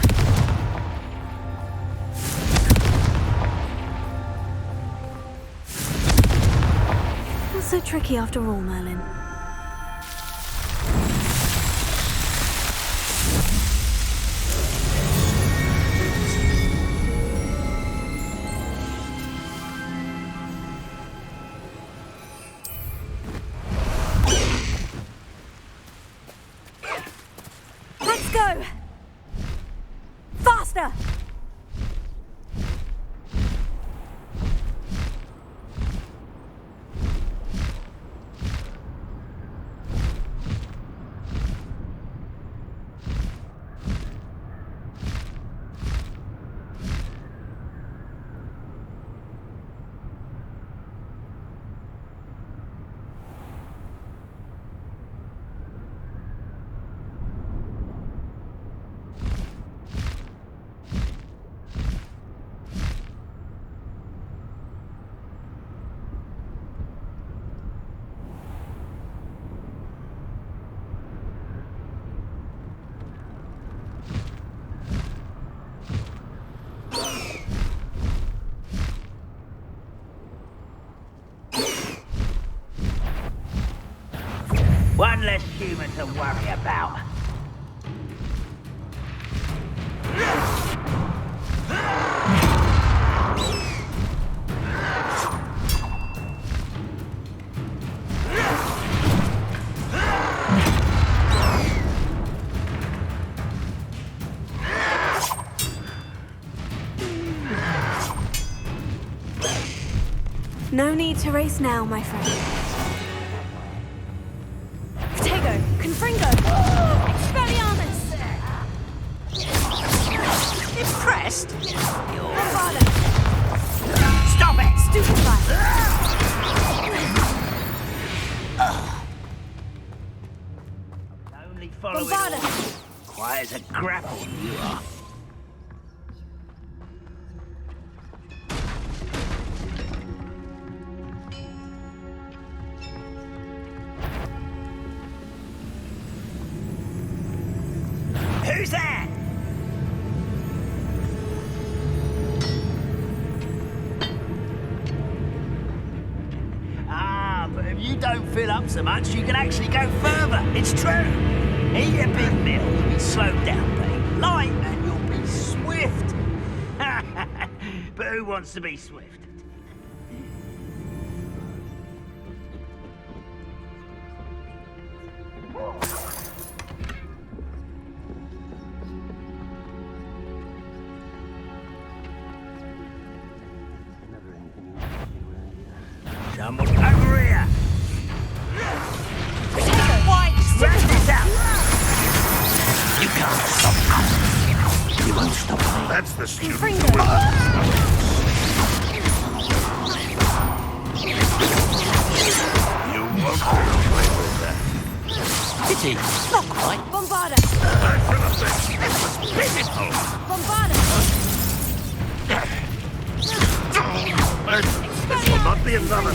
Not so tricky after all, Merlin. Let's go! Faster! One less human to worry about. No need to race now, my friend. Protego! Confringo! Expelliarmus! Impressed? Bombada! Stop it! Stupefy! Only follow Bombada! it all. Quiet as a grapple, you are. Who's that? Ah, but if you don't fill up so much, you can actually go further. It's true. Eat a big meal, you'll be slowed down, be light, and you'll be swift. But who wants to be swift? Someone over here! Wrap this up! You can't stop us. You won't stop me. That's the student. You won't play with that. Pity, not quite. Bombada! I feel a thing. It was pitiful. Bombada! This will not be another.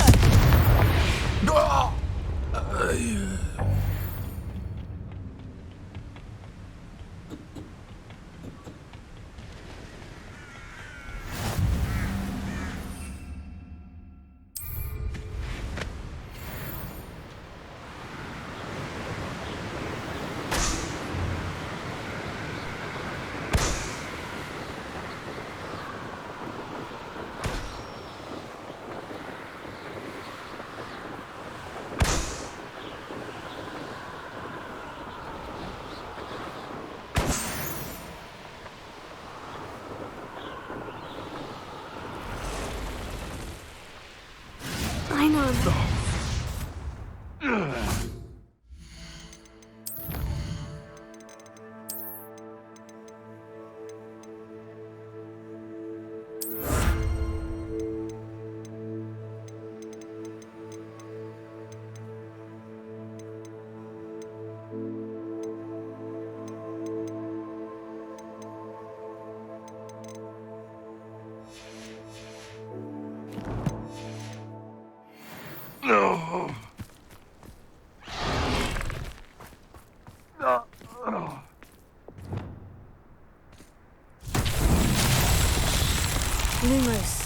Lumos.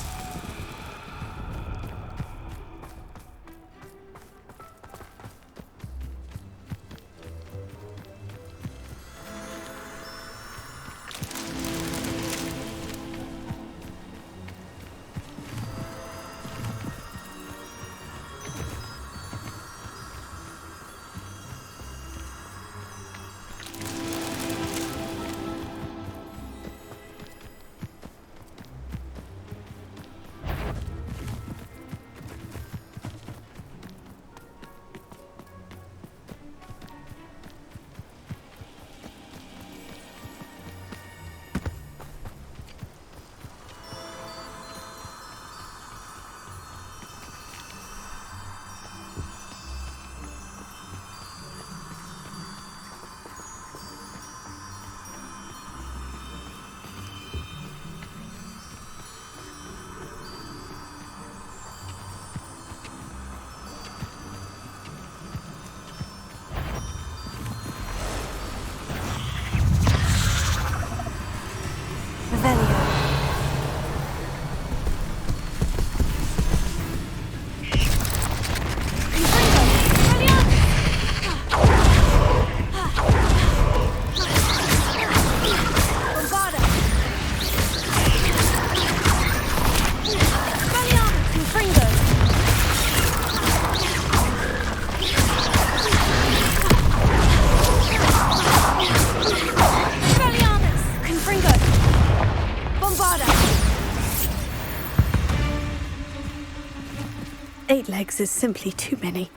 Eight legs is simply too many.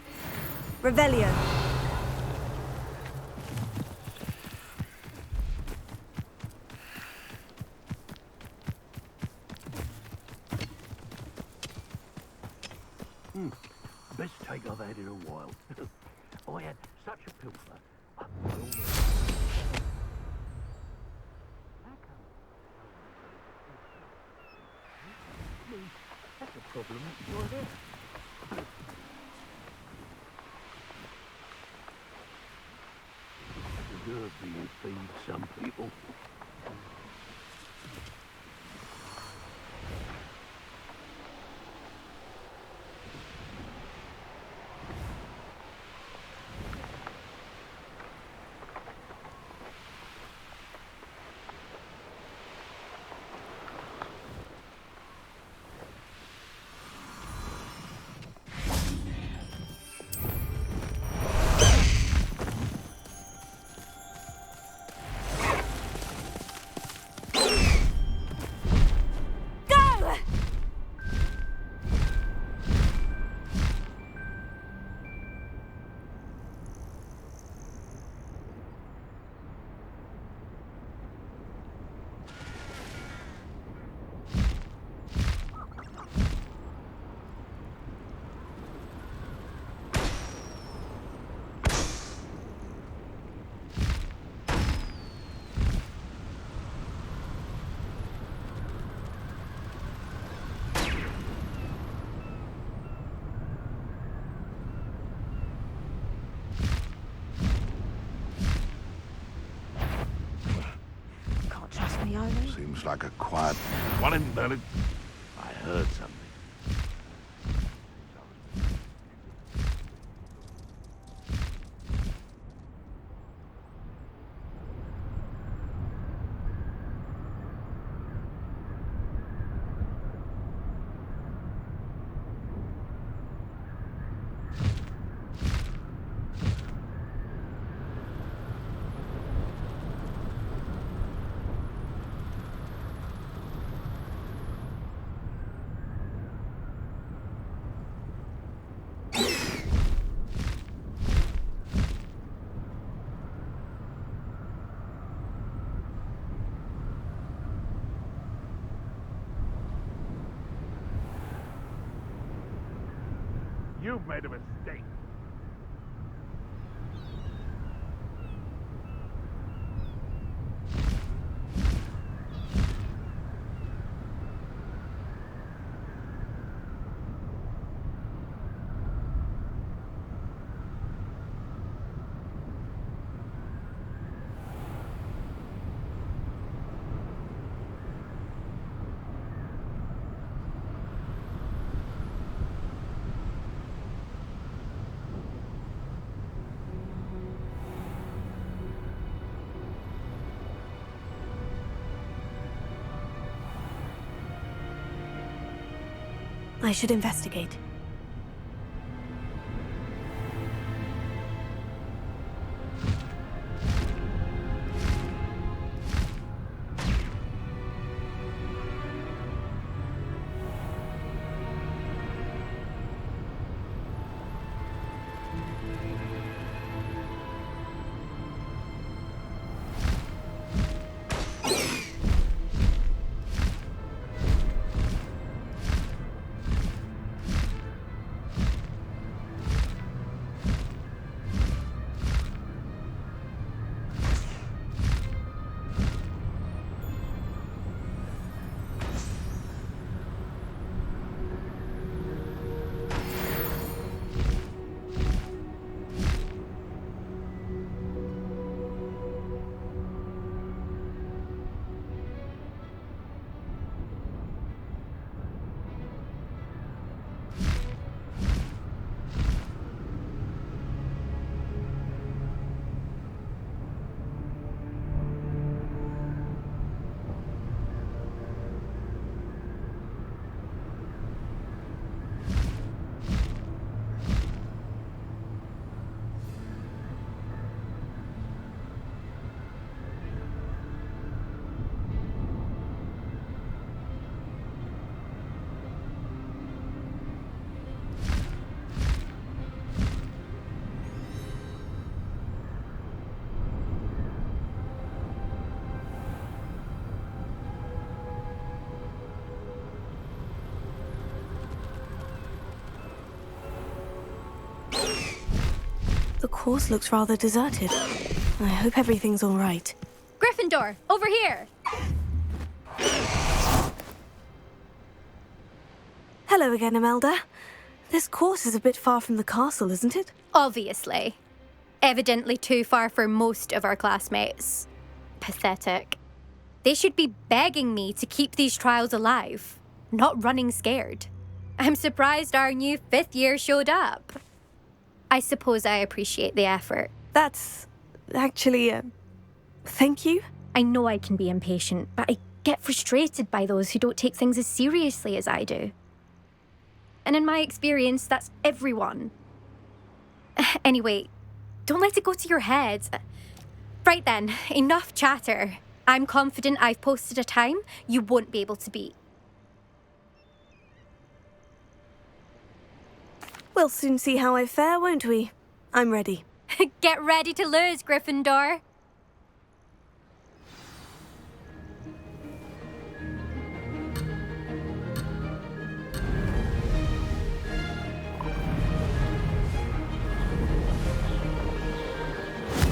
Revelio. Best take I've had in a while. I had such a pilfer. That's a problem. Right there. Deserve being feed some people. Seems like a quiet one in Berlin. I heard something. You've made a mistake. I should investigate. The course looks rather deserted. I hope everything's all right. Gryffindor, over here! Hello again, Imelda. This course is a bit far from the castle, isn't it? Obviously. Evidently too far for most of our classmates. Pathetic. They should be begging me to keep these trials alive, not running scared. I'm surprised our new 5th year showed up. I suppose I appreciate the effort. That's actually, thank you. I know I can be impatient, but I get frustrated by those who don't take things as seriously as I do. And in my experience, that's everyone. Anyway, don't let it go to your head. Right then, enough chatter. I'm confident I've posted a time you won't be able to beat. We'll soon see how I fare, won't we? I'm ready. Get ready to lose, Gryffindor.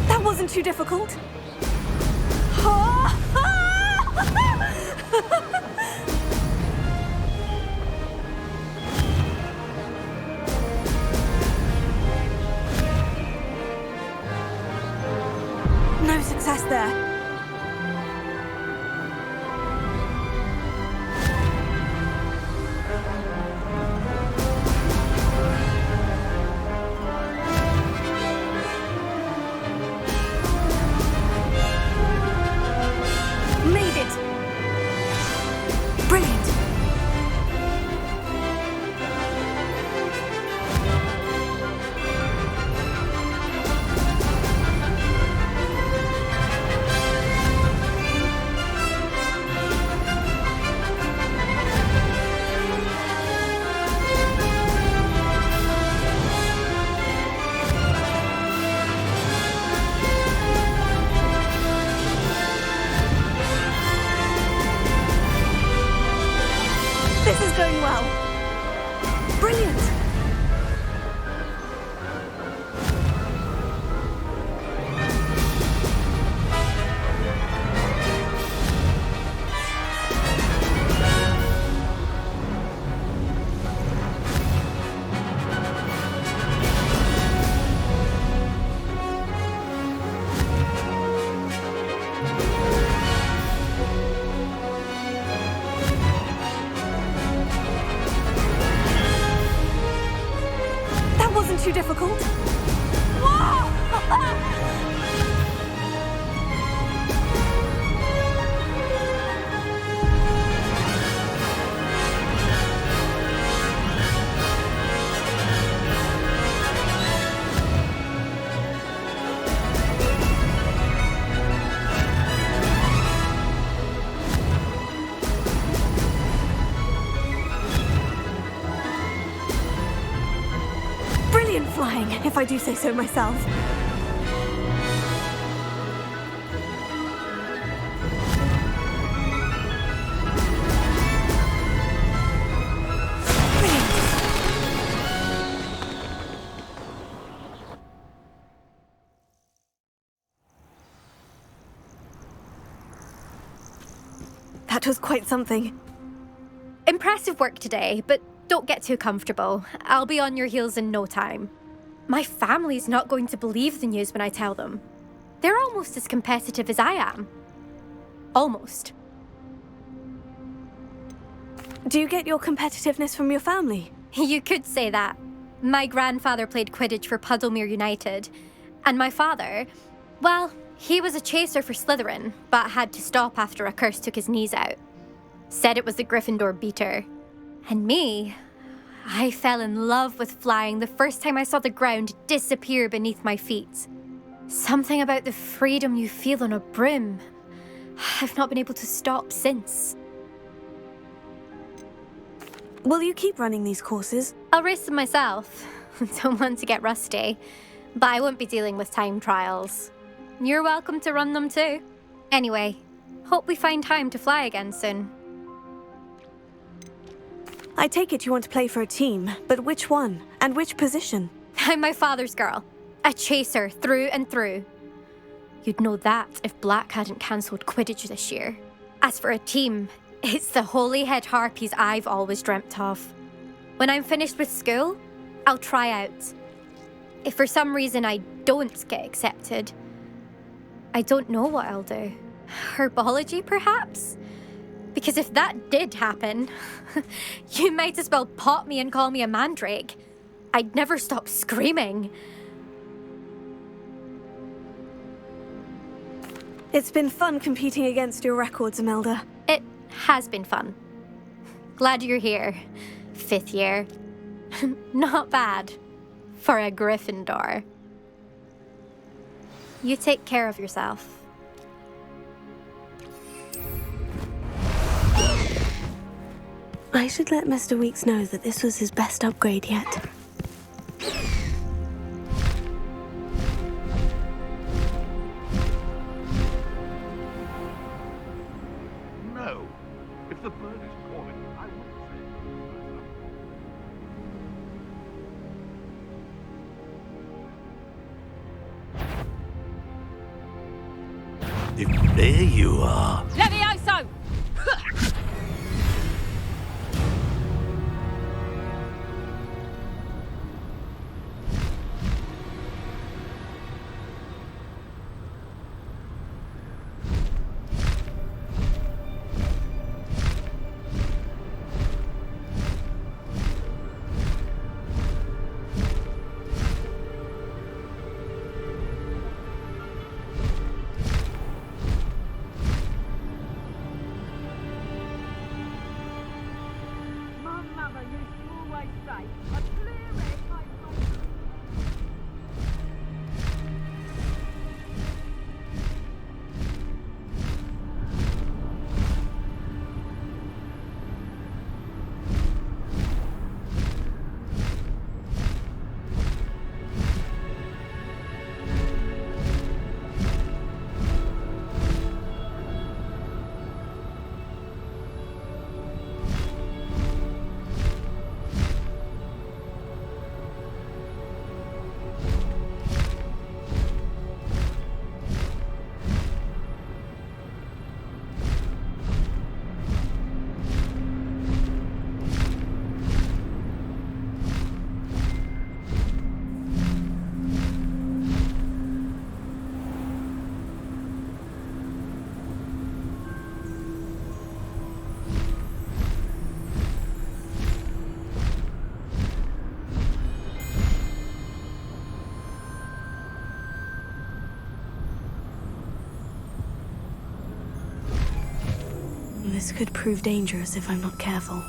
That wasn't too difficult. No success there. Made it. Brilliant. difficult? Brilliant flying, if I do say so myself. That was quite something. Impressive work today, but don't get too comfortable. I'll be on your heels in no time. My family's not going to believe the news when I tell them. They're almost as competitive as I am. Almost. Do you get your competitiveness from your family? You could say that. My grandfather played Quidditch for Puddlemere United. And my father, well, he was a chaser for Slytherin, but had to stop after a curse took his knees out. Said it was the Gryffindor beater. And me, I fell in love with flying the first time I saw the ground disappear beneath my feet. Something about the freedom you feel on a broom. I've not been able to stop since. Will you keep running these courses? I'll race them myself. Don't want to get rusty. But I won't be dealing with time trials. You're welcome to run them too. Anyway, hope we find time to fly again soon. I take it you want to play for a team, but which one? And which position? I'm my father's girl. A chaser through and through. You'd know that if Black hadn't cancelled Quidditch this year. As for a team, it's the Holyhead Harpies I've always dreamt of. When I'm finished with school, I'll try out. If for some reason I don't get accepted, I don't know what I'll do. Herbology, perhaps? Because if that did happen, you might as well pot me and call me a mandrake. I'd never stop screaming. It's been fun competing against your records, Imelda. It has been fun. Glad you're here. 5th year. Not bad. For a Gryffindor. You take care of yourself. I should let Mr. Weeks know that this was his best upgrade yet. No. If the bird is calling, I wouldn't say. If there you are. Levioso! this could prove dangerous if I'm not careful.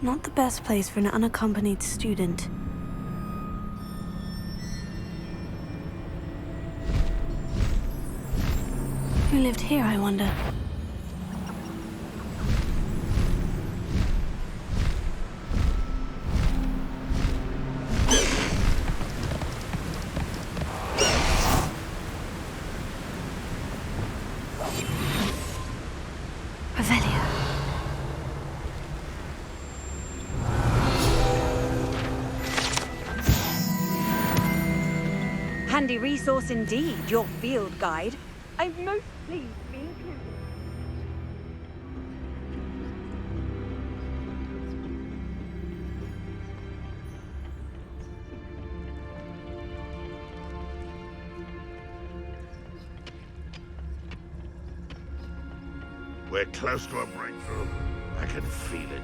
Not the best place for an unaccompanied student. Who lived here, I wonder? Handy resource indeed, your field guide. I'm most pleased to be included. We're close to a breakthrough. I can feel it.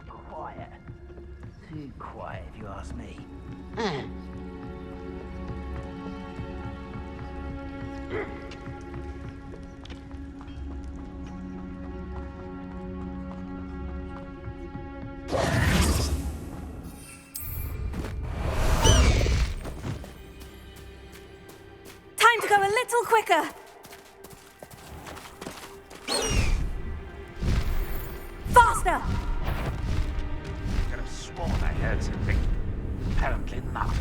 Quiet. Too quiet, if you ask me. Time to go a little quicker. Faster! Could have sworn I heard something. Apparently not.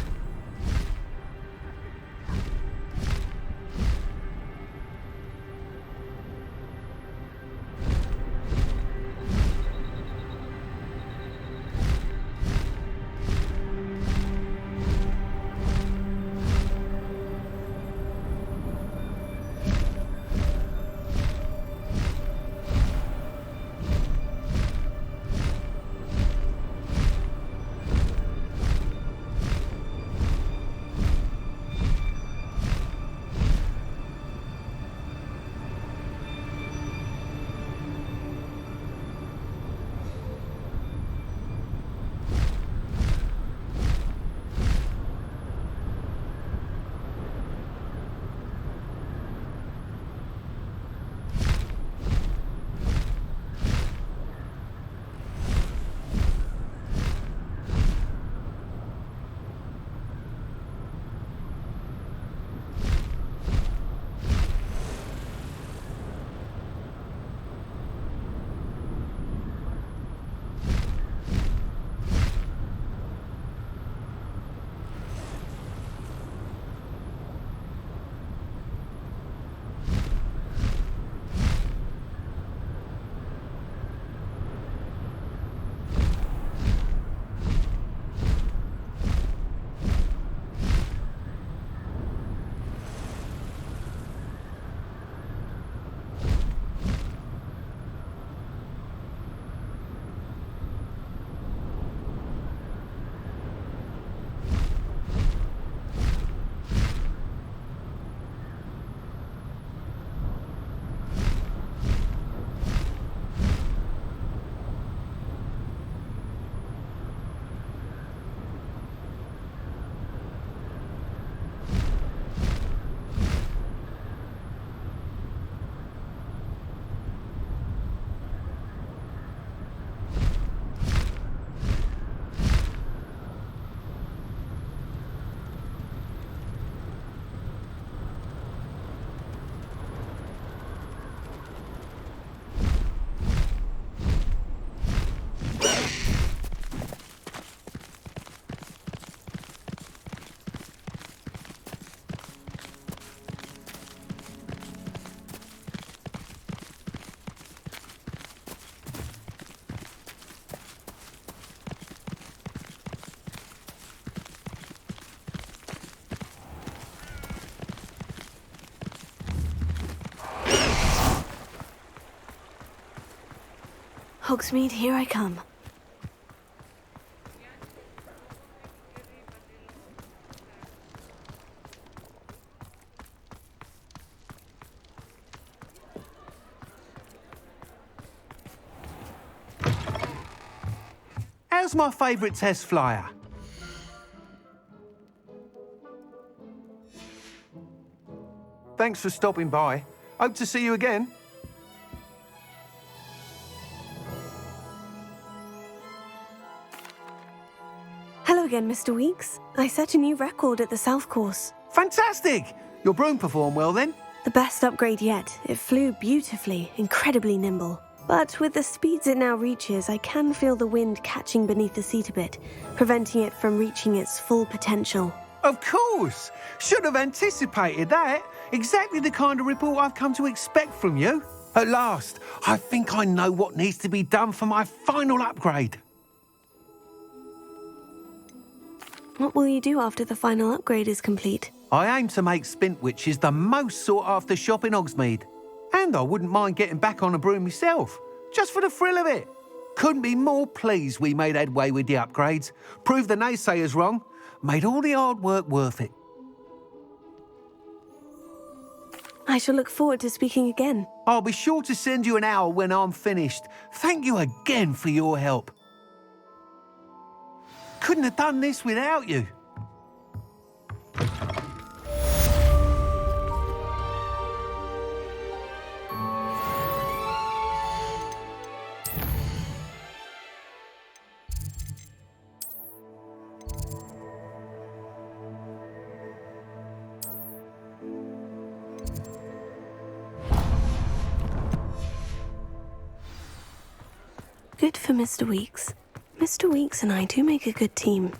Hogsmeade, here I come. How's my favourite test flyer? Thanks for stopping by. Hope to see you again. Hello again, Mr. Weeks. I set a new record at the South Course. Fantastic! Your broom performed well then? The best upgrade yet. It flew beautifully, incredibly nimble. But with the speeds it now reaches, I can feel the wind catching beneath the seat a bit, preventing it from reaching its full potential. Of course! Should have anticipated that. Exactly the kind of report I've come to expect from you. At last, I think I know what needs to be done for my final upgrade. What will you do after the final upgrade is complete? I aim to make Spintwitches the most sought-after shop in Hogsmeade. And I wouldn't mind getting back on a broom myself, just for the thrill of it. Couldn't be more pleased we made headway with the upgrades, proved the naysayers wrong, made all the hard work worth it. I shall look forward to speaking again. I'll be sure to send you an hour when I'm finished. Thank you again for your help. Couldn't have done this without you. Good for Mr. Weeks. Mr. Weeks and I do make a good team.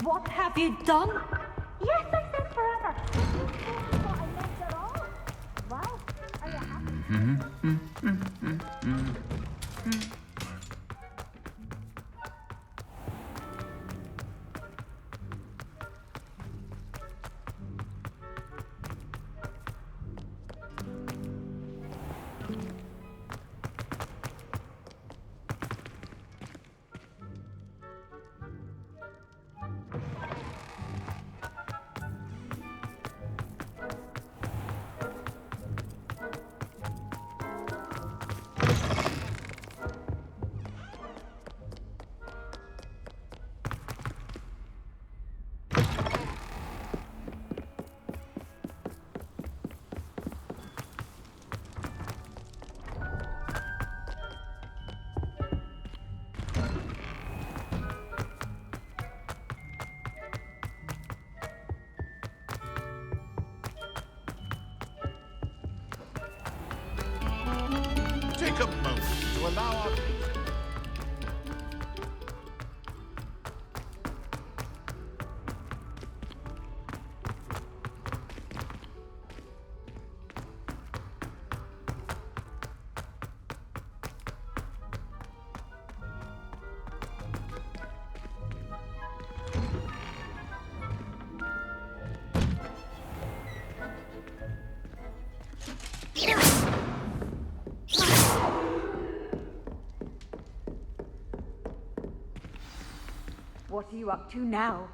What have you done? Yes, I said forever. What I meant at all. Well, are you happy? Take a moment to allow our... What are you up to now?